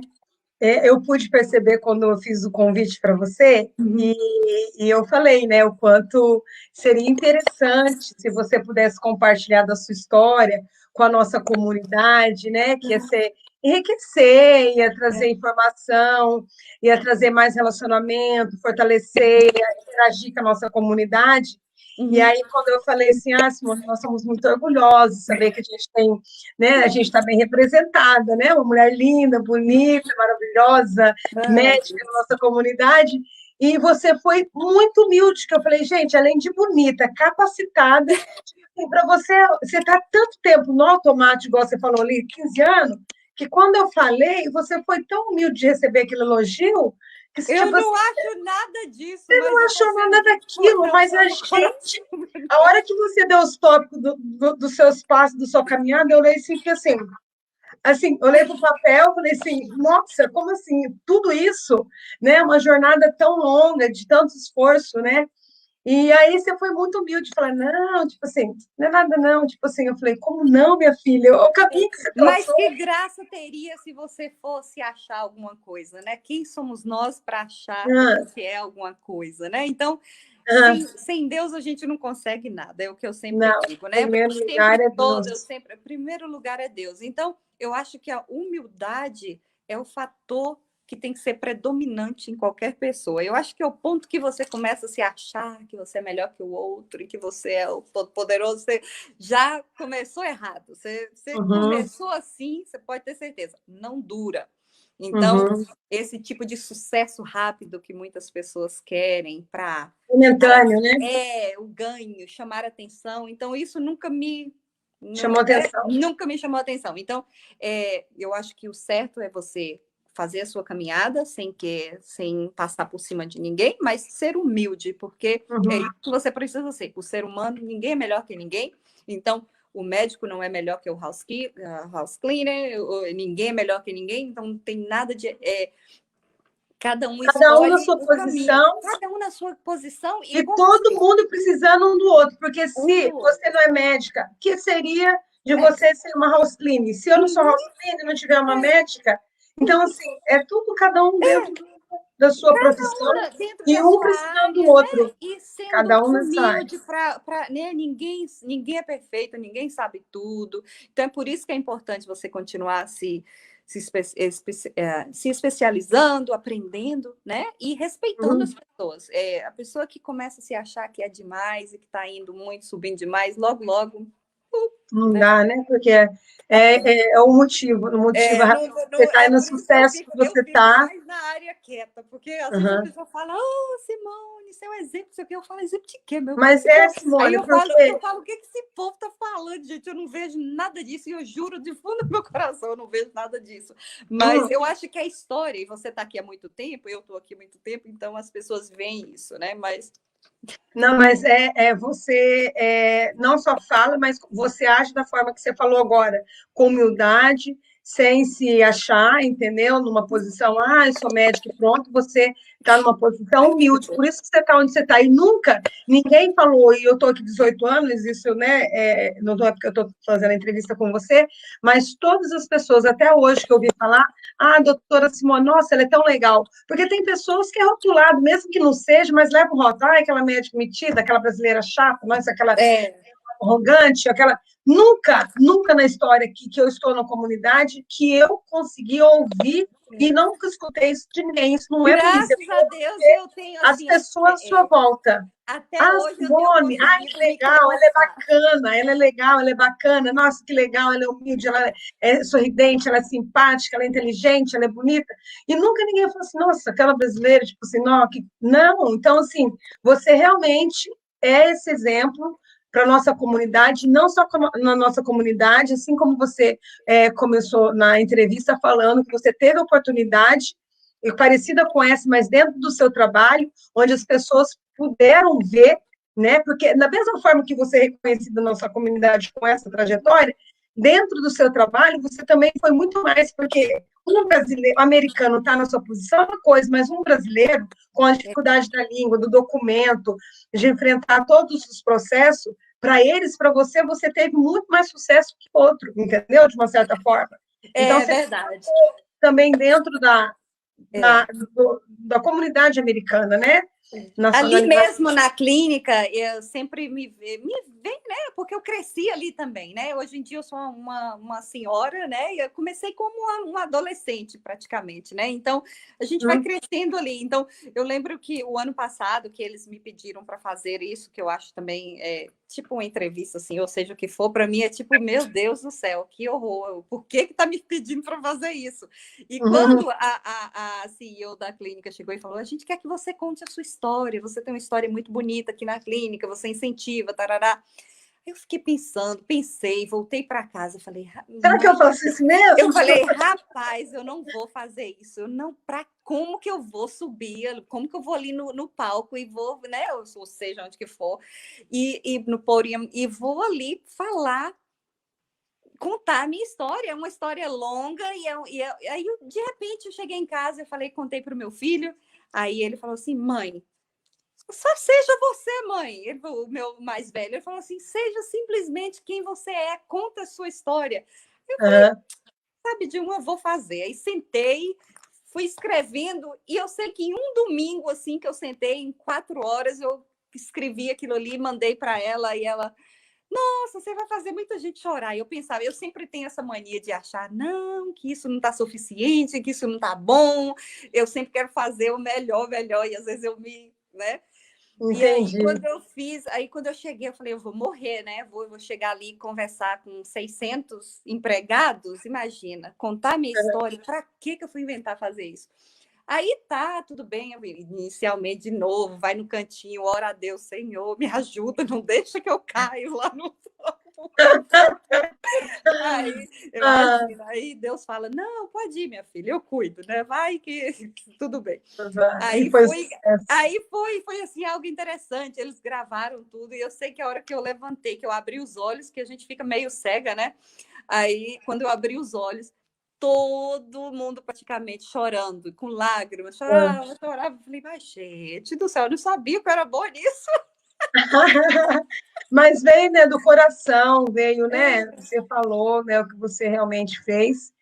Eu pude perceber quando eu fiz o convite para você, e eu falei, né, o quanto seria interessante se você pudesse compartilhar da sua história com a nossa comunidade, né, que ia ser enriquecer, ia trazer informação, ia trazer mais relacionamento, fortalecer, ia interagir com a nossa comunidade. E aí, quando eu falei assim, Simone, nós somos muito orgulhosos de saber que a gente tem, né, a gente está bem representada, né, uma mulher linda, bonita, maravilhosa, médica na nossa comunidade, e você foi muito humilde, que eu falei, gente, além de bonita, capacitada, assim, para você está tanto tempo no automático, igual você falou ali, 15 anos, que quando eu falei, você foi tão humilde de receber aquele elogio, que, eu tipo, não acho nada disso. Você não achou nada daquilo, mas a gente, a hora que você deu os tópicos dos seus passos, da sua caminhada, eu olhei assim, fiquei assim, olhei para o papel, falei assim, nossa, como assim? Tudo isso, né? Uma jornada tão longa, de tanto esforço, né? E aí você foi muito humilde, falar, não, tipo assim, não é nada não, tipo assim, eu falei, como não, minha filha? O caminho que você Mas passou. que graça teria se você fosse achar alguma coisa, né? Quem somos nós para achar que a gente é alguma coisa, né? Então, sem Deus a gente não consegue nada, é o que eu sempre digo, né? Primeiro lugar é Deus. Primeiro lugar é Deus. Então, eu acho que a humildade é o fator que tem que ser predominante em qualquer pessoa. Eu acho que é o ponto que você começa a se achar que você é melhor que o outro e que você é o todo-poderoso, você já começou errado. Você começou assim, você pode ter certeza, não dura. Então, esse tipo de sucesso rápido que muitas pessoas querem para momentâneo, né? O ganho, chamar atenção. Então, isso nunca me chamou atenção. Nunca me chamou atenção. Então, eu acho que o certo é você fazer a sua caminhada sem passar por cima de ninguém, mas ser humilde, porque é isso que você precisa ser. O ser humano, ninguém é melhor que ninguém. Então, o médico não é melhor que o house cleaner, ninguém é melhor que ninguém, então não tem nada de... Cada um na sua posição. Cada um na sua posição. E todo mundo precisando um do outro. Porque se você não é médica, que seria de você ser uma house cleaner? Se eu não sou house cleaner, não tiver uma médica... Então, assim, é tudo cada um dentro da sua profissão e um precisando do outro. Né? E sendo cada um nessa área. Né? Ninguém é perfeito, ninguém sabe tudo. Então, é por isso que é importante você continuar se especializando, aprendendo, né? E respeitando as pessoas. A pessoa que começa a se achar que é demais e que está indo muito, subindo demais, logo, logo... Não dá, né? Porque é o motivo. Você está no sucesso que você está. Mais na área quieta, porque às vezes a pessoa fala, Simone, seu exemplo, sei o que. Eu falo, exemplo de quê, meu? Mas Simone, aí eu falo, o que esse povo está falando, gente? Eu não vejo nada disso, e eu juro de fundo do meu coração, eu não vejo nada disso. Mas eu acho que a história, e você está aqui há muito tempo, eu estou aqui há muito tempo, então as pessoas veem isso, né? Mas... Não, mas você não só fala, mas você age da forma que você falou agora, com humildade, sem se achar, entendeu? Numa posição, eu sou médica e pronto, você está numa posição humilde, por isso que você está onde você está. E nunca, ninguém falou, e eu estou aqui 18 anos, isso, né? Não é porque eu estou fazendo a entrevista com você, mas todas as pessoas, até hoje, que eu ouvi falar, doutora Simone, nossa, ela é tão legal. Porque tem pessoas que é rotulado, mesmo que não seja, mas leva o rótulo, aquela médica metida, aquela brasileira chata, nossa, aquela arrogante, aquela... Nunca na história que eu estou na comunidade que eu consegui ouvir e nunca escutei isso de ninguém. Isso não Graças a Deus eu tenho as pessoas à sua volta. Até hoje Simone, que legal, ela é bacana, ela é legal, ela é bacana, nossa, que legal, ela é humilde, ela é sorridente, ela é simpática, ela é inteligente, ela é bonita. E nunca ninguém falou assim, nossa, aquela brasileira, tipo assim, não. Então, assim, você realmente é esse exemplo para a nossa comunidade, não só na nossa comunidade, assim como você começou na entrevista falando que você teve a oportunidade, parecida com essa, mas dentro do seu trabalho, onde as pessoas puderam ver, né? Porque da mesma forma que você é reconhecido na nossa comunidade com essa trajetória, dentro do seu trabalho, você também foi muito mais, porque um brasileiro, americano está na sua posição, é uma coisa, mas um brasileiro, com a dificuldade da língua, do documento, de enfrentar todos os processos, para eles, para você teve muito mais sucesso que outro, entendeu? De uma certa forma. Então, você verdade. Também dentro da comunidade americana, né? Ali mesmo na clínica, eu sempre me vem, né? Porque eu cresci ali também, né? Hoje em dia eu sou uma senhora, né? E eu comecei como uma adolescente, praticamente, né? Então, a gente vai crescendo ali. Então, eu lembro que o ano passado, que eles me pediram para fazer isso, que eu acho também tipo uma entrevista, assim, ou seja, o que for, para mim é tipo, meu Deus do céu, que horror, por que tá me pedindo para fazer isso? E quando a CEO da clínica chegou e falou, a gente quer que você conte a sua história, você tem uma história muito bonita aqui na clínica, você incentiva, tarará. Eu fiquei pensei, voltei para casa, falei... Será que eu faço isso mesmo? Eu falei, rapaz, eu não vou fazer isso, como que eu vou subir, como que eu vou ali no palco e vou, né, ou seja, onde que for, e no pódium, e vou ali falar, contar a minha história, é uma história longa, e aí, de repente, eu cheguei em casa, contei para o meu filho, aí ele falou assim, mãe, só seja você, mãe. O meu mais velho, ele falou assim, seja simplesmente quem você é, conta a sua história. Eu falei, sabe, Dilma, eu vou fazer. Aí sentei, fui escrevendo, e eu sei que em um domingo, assim, que eu sentei, em 4 horas, eu escrevi aquilo ali, mandei para ela, e ela, nossa, você vai fazer muita gente chorar. E eu pensava, eu sempre tenho essa mania de achar, não, que isso não está suficiente, que isso não está bom, eu sempre quero fazer o melhor, e às vezes eu me, né? E aí, Entendi. quando eu cheguei, eu falei, eu vou morrer, né? Vou chegar ali e conversar com 600 empregados, imagina, contar minha história, para que eu fui inventar fazer isso? Aí tá, tudo bem, inicialmente de novo, vai no cantinho, ora a Deus, Senhor, me ajuda, não deixa que eu caio lá no Aí, imagina, aí Deus fala, não, pode ir, minha filha, eu cuido, né? Vai que tudo bem. Aí foi, foi assim, algo interessante, eles gravaram tudo, e eu sei que a hora que eu levantei, que eu abri os olhos, que a gente fica meio cega, né? Aí, quando eu abri os olhos, todo mundo praticamente chorando, com lágrimas, chorava. Falei, mas gente do céu, eu não sabia que eu era boa nisso. Mas veio, né, do coração, veio, né? Você falou, né, o que você realmente fez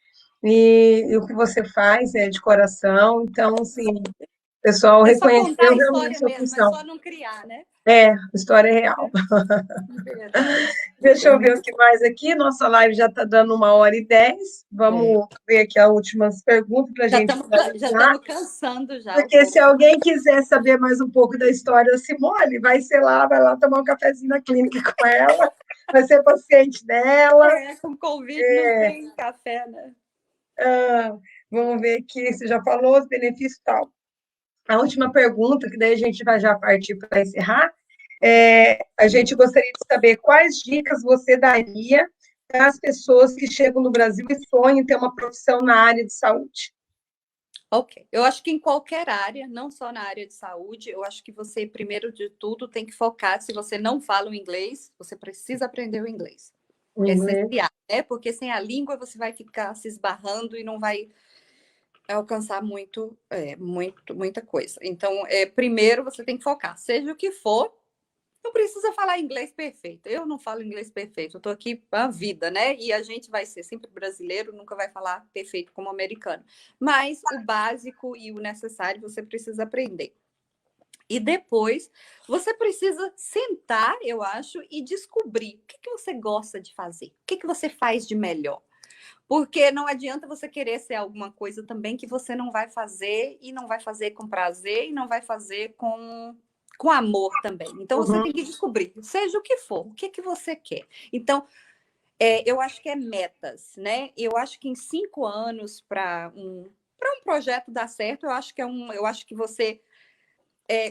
e o que você faz é de coração. Então, assim, o pessoal É só contar reconheceu a realmente história sua mesmo, é função. só não criar, né? É, história é real. Verdade. Deixa eu ver o que mais aqui. Nossa live já está dando 1h10. Vamos ver aqui as últimas perguntas para a gente Já finalizar. estamos cansando já um Porque se pouco. alguém quiser saber mais um pouco da história da Simone, vai lá tomar um cafezinho na clínica com ela, vai ser paciente dela. Com Covid não tem café, né? Vamos ver aqui, você já falou os benefícios e tal. A última pergunta, que daí a gente vai já partir para encerrar, a gente gostaria de saber quais dicas você daria para as pessoas que chegam no Brasil e sonham em ter uma profissão na área de saúde. Ok. Eu acho que em qualquer área, não só na área de saúde, eu acho que você, primeiro de tudo, tem que focar. Se você não fala o inglês, você precisa aprender o inglês. É essencial, né? Porque sem a língua você vai ficar se esbarrando e não vai alcançar muita coisa. Então, primeiro você tem que focar, seja o que for. Não precisa falar inglês perfeito. Eu não falo inglês perfeito. Eu estou aqui para a vida, né? E a gente vai ser sempre brasileiro, nunca vai falar perfeito como americano. Mas o básico e o necessário você precisa aprender. E depois você precisa sentar, eu acho, e descobrir o que você gosta de fazer, o que você faz de melhor. Porque não adianta você querer ser alguma coisa também que você não vai fazer, e não vai fazer com prazer, e não vai fazer com amor também. Então, você tem que descobrir, seja o que for, o que você quer. Então, eu acho que é metas, né? Eu acho que em 5 anos, para um projeto dar certo, eu acho que você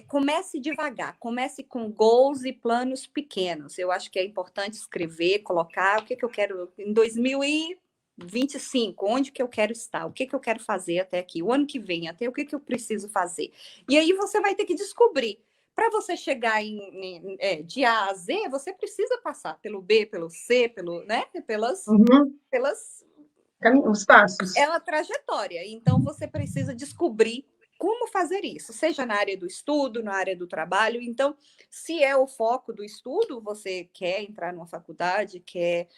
comece devagar, comece com goals e planos pequenos. Eu acho que é importante escrever, colocar o que eu quero em 2025, onde que eu quero estar, o que eu quero fazer até aqui, o ano que vem, até o que eu preciso fazer. E aí você vai ter que descobrir. Para você chegar de A a Z, você precisa passar pelo B, pelo C, pelas os passos. É uma trajetória. Então, você precisa descobrir como fazer isso, seja na área do estudo, na área do trabalho. Então, se é o foco do estudo, você quer entrar numa faculdade, quer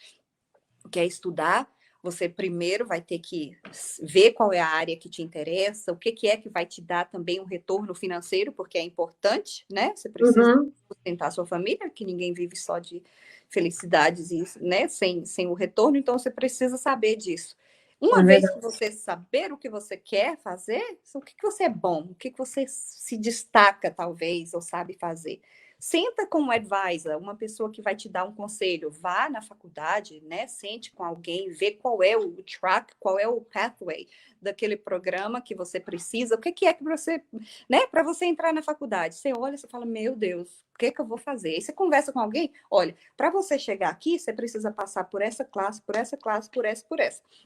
estudar, você primeiro vai ter que ver qual é a área que te interessa, o que é que vai te dar também um retorno financeiro, porque é importante, né? Você precisa sustentar a sua família, que ninguém vive só de felicidades, né? Sem o retorno, então você precisa saber disso. Uma vez que você saber o que você quer fazer, o que você é bom, o que você se destaca, talvez, ou sabe fazer. Senta com um advisor, uma pessoa que vai te dar um conselho. Vá na faculdade, né? Sente com alguém, vê qual é o track, qual é o pathway daquele programa que você precisa. O que é que você, né? Para você entrar na faculdade, você olha, você fala, meu Deus, o que eu vou fazer? Aí você conversa com alguém, olha, para você chegar aqui, você precisa passar por essa classe, por essa classe, por essa.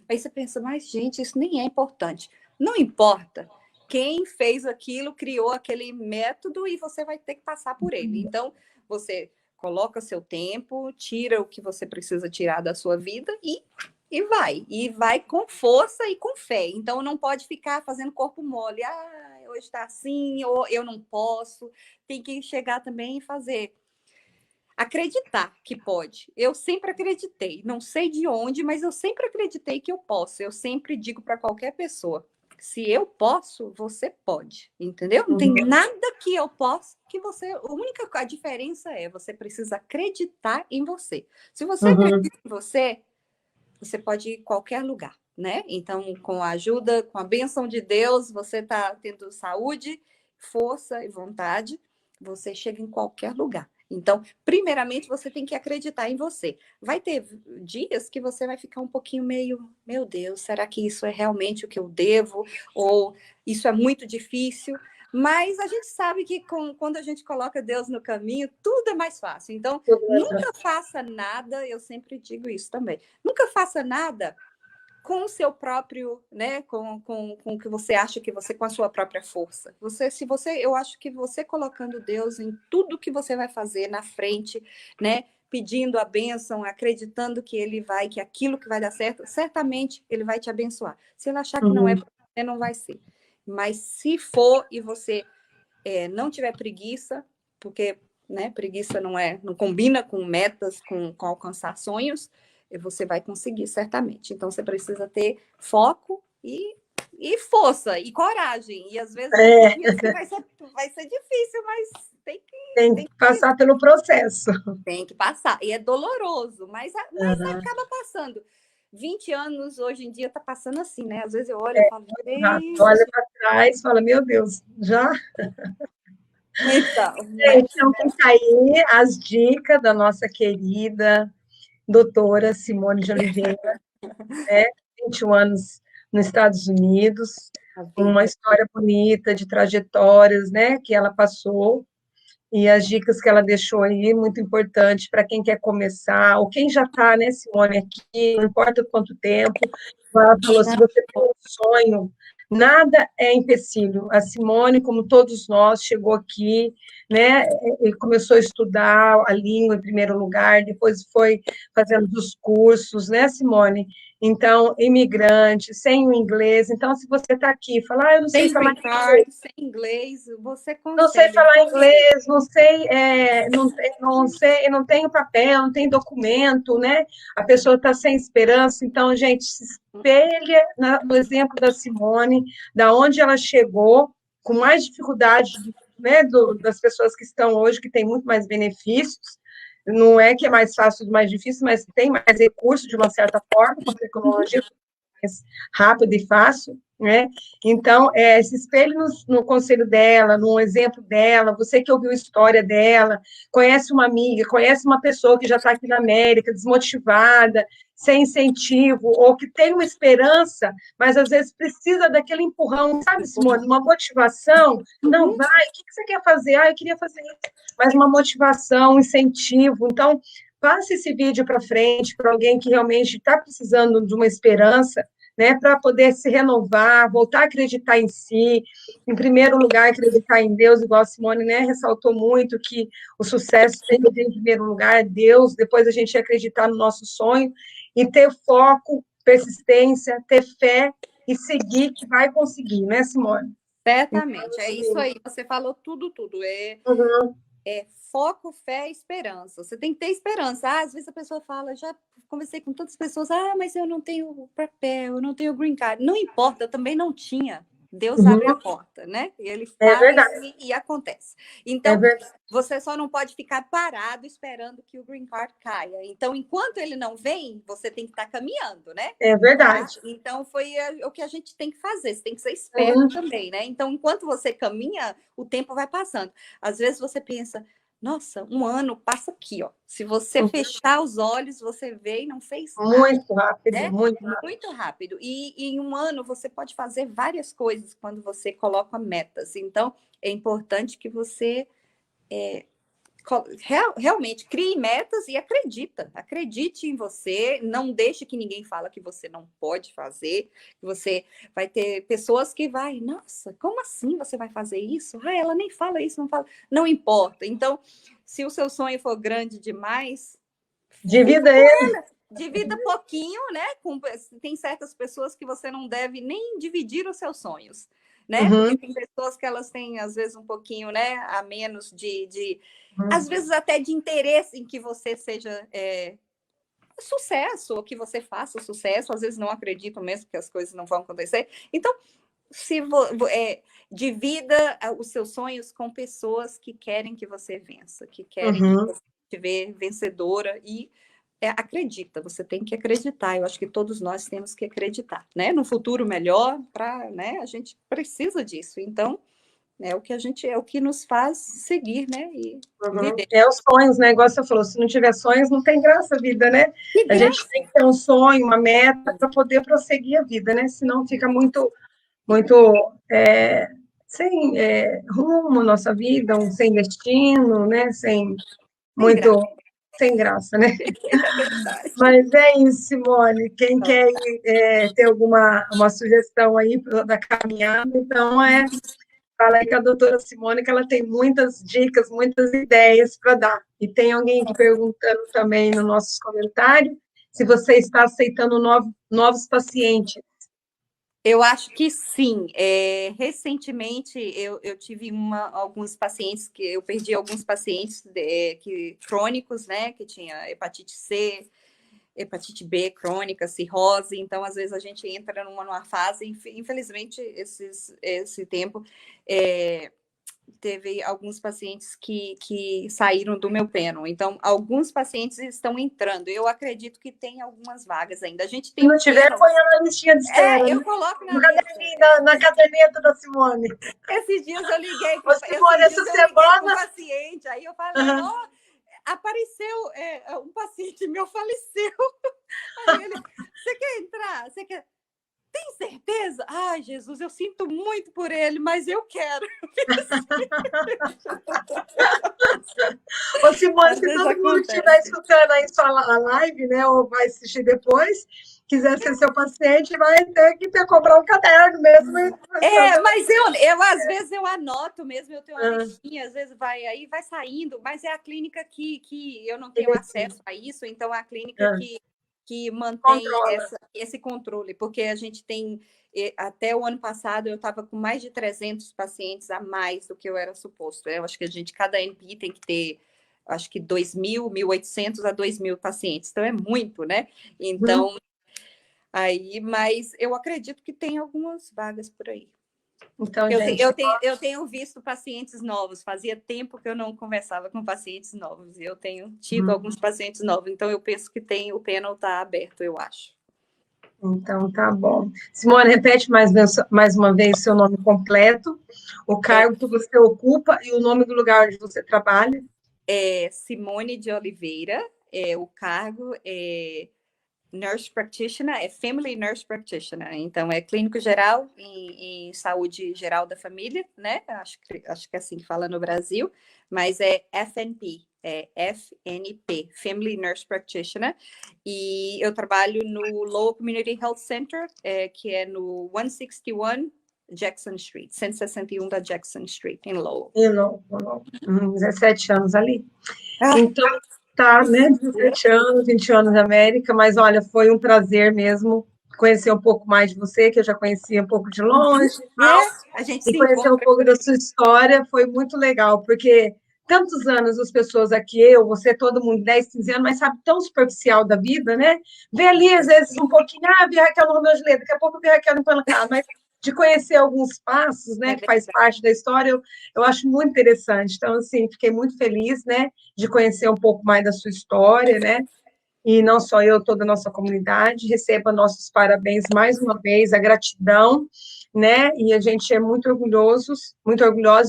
Aí você pensa, mas gente, isso nem é importante. Não importa. Quem fez aquilo criou aquele método e você vai ter que passar por ele. Então, você coloca seu tempo, tira o que você precisa tirar da sua vida e vai com força e com fé. Então, não pode ficar fazendo corpo mole. hoje está assim, ou eu não posso. Tem que chegar também e fazer. Acreditar que pode. Eu sempre acreditei, não sei de onde, mas eu sempre acreditei que eu posso. Eu sempre digo para qualquer pessoa: se eu posso, você pode, entendeu? Não tem nada que eu possa que você. A diferença é você precisa acreditar em você. Se você acredita em você, você pode ir em qualquer lugar, né? Então, com a ajuda, com a bênção de Deus, você está tendo saúde, força e vontade, você chega em qualquer lugar. Então, primeiramente, você tem que acreditar em você. Vai ter dias que você vai ficar um pouquinho meio, meu Deus, será que isso é realmente o que eu devo? Ou isso é muito difícil? Mas a gente sabe que quando a gente coloca Deus no caminho, tudo é mais fácil. Então, nunca faça nada, eu sempre digo isso também. Nunca faça nada com o seu próprio, né, com o que você acha que você, com a sua própria força. Eu acho que você colocando Deus em tudo que você vai fazer na frente, né, pedindo a bênção, acreditando que ele vai, que aquilo que vai dar certo, certamente ele vai te abençoar. Se ele achar que não é, você não vai ser. Mas se for e você não tiver preguiça, porque, né, preguiça não combina com metas, com alcançar sonhos, você vai conseguir, certamente. Então, você precisa ter foco e força, e coragem. E, às vezes, vai ser difícil, mas tem que passar pelo processo. Tem que passar. E é doloroso, mas acaba passando. 20 anos, hoje em dia, está passando assim, né? Às vezes eu olho e falo... Olha para trás e fala, meu Deus, já... Então, então fica aí as dicas da nossa querida doutora Simone de Oliveira, né? 21 anos nos Estados Unidos, uma história bonita de trajetórias, né, que ela passou, e as dicas que ela deixou aí, muito importante para quem quer começar, ou quem já está, né, Simone, aqui, não importa quanto tempo, ela falou, se você tem um sonho, nada é empecilho. A Simone, como todos nós, chegou aqui, né, e começou a estudar a língua em primeiro lugar, depois foi fazendo os cursos, né, Simone? Então, imigrante, sem o inglês. Então, se você está aqui e fala, eu não sei falar inglês. Sem inglês, você consegue. Não sei falar inglês, não sei, não tenho papel, não tenho documento, né? A pessoa está sem esperança. Então, gente, se espelha no exemplo da Simone, da onde ela chegou, com mais dificuldade, né, das pessoas que estão hoje, que têm muito mais benefícios. Não é que é mais fácil, mais difícil, mas tem mais recursos, de uma certa forma, com a tecnologia mais rápido e fácil, né? Então, se espelhe no conselho dela, no exemplo dela, você que ouviu a história dela, conhece uma amiga, conhece uma pessoa que já está aqui na América, desmotivada, sem incentivo, ou que tem uma esperança, mas às vezes precisa daquele empurrão, sabe, Simone? Uma motivação. Não, vai, o que você quer fazer? Eu queria fazer isso. Mas uma motivação, um incentivo. Então, passe esse vídeo para frente, para alguém que realmente está precisando de uma esperança, né, para poder se renovar, voltar a acreditar em si, em primeiro lugar, acreditar em Deus, igual a Simone, né, ressaltou muito que o sucesso tem que ter em primeiro lugar Deus, depois a gente acreditar no nosso sonho, e ter foco, persistência, ter fé e seguir, que vai conseguir, né, Simone? Certamente, então, é isso aí, você falou tudo. É foco, fé e esperança. Você tem que ter esperança. Às vezes a pessoa fala, já conversei com tantas pessoas, mas eu não tenho papel, eu não tenho green card. Não importa, eu também não tinha. Deus abre a porta, né? E ele faz e acontece. Então, você só não pode ficar parado esperando que o green card caia. Então, enquanto ele não vem, você tem que estar caminhando, né? É verdade. Tá? Então, foi o que a gente tem que fazer. Você tem que ser esperto também, né? Então, enquanto você caminha, o tempo vai passando. Às vezes você pensa, nossa, um ano passa aqui, ó. Se você fechar os olhos, você vê e não fez nada. Muito rápido, né? Muito rápido. E em um ano você pode fazer várias coisas quando você coloca metas. Então, é importante que você realmente crie metas e acredite em você, não deixe que ninguém fale que você não pode fazer, que você vai ter pessoas que nossa, como assim você vai fazer isso? Ela nem fala isso, não fala, não importa. Então, se o seu sonho for grande demais, divida ele. Divida pouquinho, né? Tem certas pessoas que você não deve nem dividir os seus sonhos. né? Porque tem pessoas que elas têm, às vezes, um pouquinho, né, a menos às vezes até de interesse em que você seja sucesso, ou que você faça sucesso, às vezes não acreditam mesmo que as coisas não vão acontecer. Então, se divida os seus sonhos com pessoas que querem que você vença, que querem que você te vê vencedora e acredita, você tem que acreditar. Eu acho que todos nós temos que acreditar, né? No futuro melhor, né? A gente precisa disso. Então, é o que nos faz seguir, né? E viver. É os sonhos, né? Igual você falou, se não tiver sonhos, não tem graça a vida, né? A gente tem que ter um sonho, uma meta para poder prosseguir a vida, né? Senão fica muito sem rumo a nossa vida, sem destino, né? Sem graça, né? Mas é isso, Simone. Quem quer ter uma sugestão aí da caminhada, então fala aí com a doutora Simone, que ela tem muitas dicas, muitas ideias para dar. E tem alguém aqui perguntando também nos nossos comentários se você está aceitando novos pacientes. Eu acho que sim. Recentemente, eu tive alguns pacientes eu perdi alguns pacientes crônicos, né? Que tinha hepatite C, hepatite B crônica, cirrose. Então, às vezes, a gente entra numa fase, infelizmente, esse tempo, teve alguns pacientes que saíram do meu pênel. Então, alguns pacientes estão entrando. Eu acredito que tem algumas vagas ainda. A gente tem. Se não tiver, põe na listinha de espera. Eu coloco na caderneta da Simone. Esses dias eu liguei para um paciente, aí eu falei, apareceu um paciente meu, faleceu. Aí ele, você quer entrar? Você quer? Tem certeza? Ai, Jesus, eu sinto muito por ele, mas eu quero. Ô, Simone, se todo mundo estiver escutando aí a live, né, ou vai assistir depois, quiser ser seu paciente, vai ter que comprar um caderno mesmo. Mas às vezes eu anoto mesmo, eu tenho uma listinha, às vezes vai saindo, mas é a clínica que eu não tenho acesso a isso, então é a clínica que mantém esse controle, porque a gente tem, até o ano passado, eu estava com mais de 300 pacientes a mais do que eu era suposto. Eu acho que cada NPI tem que ter, acho que 2.000, 1.800 a 2.000 pacientes, então é muito, né? Então, mas eu acredito que tem algumas vagas por aí. Então, eu tenho visto pacientes novos, fazia tempo que eu não conversava com pacientes novos, e eu tenho tido alguns pacientes novos, então eu penso que o panel está aberto, eu acho. Então, tá bom. Simone, repete mais uma vez seu nome completo, o cargo que você ocupa e o nome do lugar onde você trabalha. Simone de Oliveira, o cargo Nurse Practitioner, Family Nurse Practitioner, então é clínico geral em saúde geral da família, né? Acho que é assim que fala no Brasil, mas é FNP, FNP, Family Nurse Practitioner, e eu trabalho no Lowell Community Health Center, que é no 161 Jackson Street, 161 da Jackson Street, em Lowell. Em Lowell, 17 anos ali. Então, tá, né? 17 anos, 20 anos na América, mas olha, foi um prazer mesmo conhecer um pouco mais de você, que eu já conhecia um pouco de longe, e conhecer um pouco da sua história, foi muito legal, porque tantos anos as pessoas aqui, você, todo mundo, 10, 15 anos, mas sabe tão superficial da vida, né? Vê ali, às vezes, um pouquinho, vi a Raquel no Romeu e Julieta, daqui a pouco vi a Raquel no Pancada, mas de conhecer alguns passos, né, que faz parte da história, eu acho muito interessante. Então, assim, fiquei muito feliz, né, de conhecer um pouco mais da sua história, né, e não só eu, toda a nossa comunidade. Receba nossos parabéns mais uma vez, a gratidão, né, e a gente é muito orgulhosos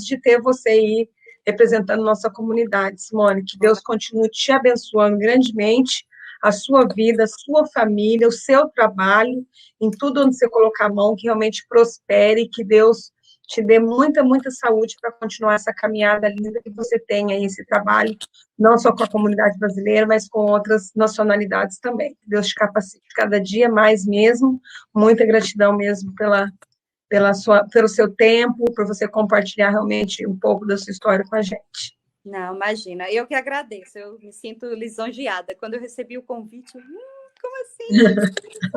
de ter você aí representando nossa comunidade, Simone. Que Deus continue te abençoando grandemente, a sua vida, a sua família, o seu trabalho, em tudo onde você colocar a mão, que realmente prospere, que Deus te dê muita, muita saúde para continuar essa caminhada linda que você tem aí, esse trabalho, não só com a comunidade brasileira, mas com outras nacionalidades também. Que Deus te capacite cada dia mais mesmo, muita gratidão mesmo pelo seu tempo, por você compartilhar realmente um pouco da sua história com a gente. Não, imagina, eu que agradeço, eu me sinto lisonjeada. Quando eu recebi o convite, como assim?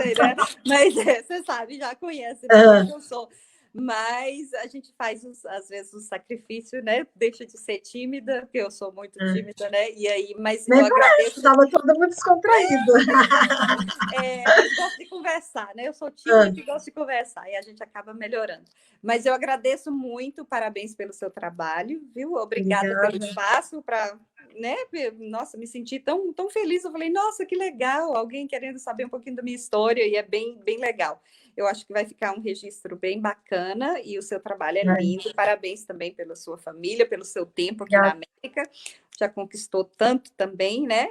Sei, né? Mas você sabe, já conhece, né? Eu sou. mas a gente faz, às vezes, o sacrifício, né? Deixa de ser tímida, porque eu sou muito tímida, né? E aí, mas Nem eu agradeço. Estava todo mundo descontraído. Mas gosto de conversar, né? Eu sou tímida e gosto de conversar, e a gente acaba melhorando. Mas eu agradeço muito, parabéns pelo seu trabalho, viu? Obrigada pelo espaço para... Né? Nossa, me senti tão, tão feliz. Eu falei, nossa, que legal, alguém querendo saber um pouquinho da minha história, e é bem, bem legal. Eu acho que vai ficar um registro bem bacana, e o seu trabalho é lindo. Parabéns também pela sua família, pelo seu tempo aqui na América. Já conquistou tanto também, né?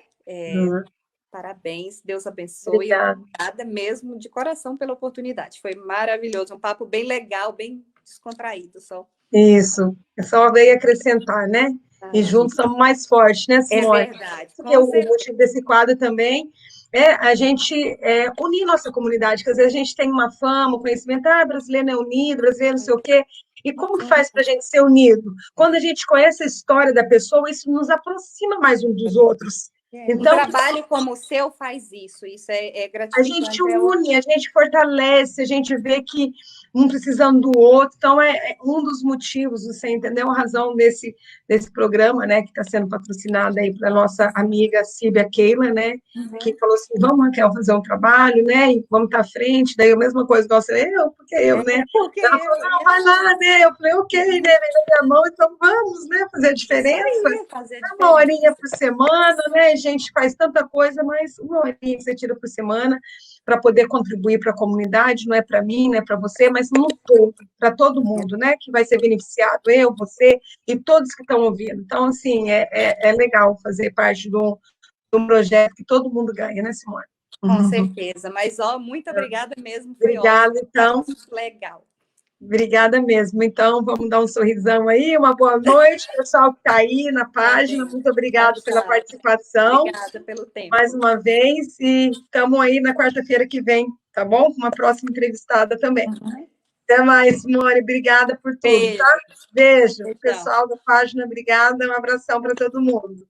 Parabéns, Deus abençoe. Obrigada mesmo, de coração, pela oportunidade. Foi maravilhoso, um papo bem legal, bem descontraído. Isso, eu só veio acrescentar, né? E juntos somos mais fortes, né, Simone? É verdade. O motivo desse quadro também é a gente unir nossa comunidade, porque às vezes a gente tem uma fama, conhecimento, brasileiro é unido, brasileiro não sei o quê. E como que faz para a gente ser unido? Quando a gente conhece a história da pessoa, isso nos aproxima mais um dos outros. Então, um trabalho como o seu faz isso é gratificante. A gente une, a gente fortalece, a gente vê que um precisando do outro. Então, é um dos motivos, você entendeu a razão desse programa, né, que está sendo patrocinado aí pela nossa amiga Síbia Keila, né, que falou assim, vamos, Raquel, fazer um trabalho, né, e vamos estar à frente. Daí, a mesma coisa, igual você, porque eu, né? Ela falou, não, vai lá, né? Eu falei, ok, né, vem na minha mão, então vamos, né, fazer a diferença. Uma horinha por semana, né, a gente faz tanta coisa, mas uma horinha que você tira por semana para poder contribuir para a comunidade, não é para mim, não é para você, mas no todo, para todo mundo, né, que vai ser beneficiado, eu, você e todos que estão ouvindo. Então, assim, é legal fazer parte de um projeto que todo mundo ganha, né, Simone? Com certeza, mas, muito obrigada mesmo, foi obrigada, ótimo, então. Legal. Obrigada mesmo. Então, vamos dar um sorrisão aí, uma boa noite, pessoal que está aí na página, muito obrigada pela participação. Obrigada pelo tempo. Mais uma vez, e estamos aí na quarta-feira que vem, tá bom? Uma próxima entrevistada também. Até mais, Simone, obrigada por tudo, tá? Beijo. Pessoal da página, obrigada, um abração para todo mundo.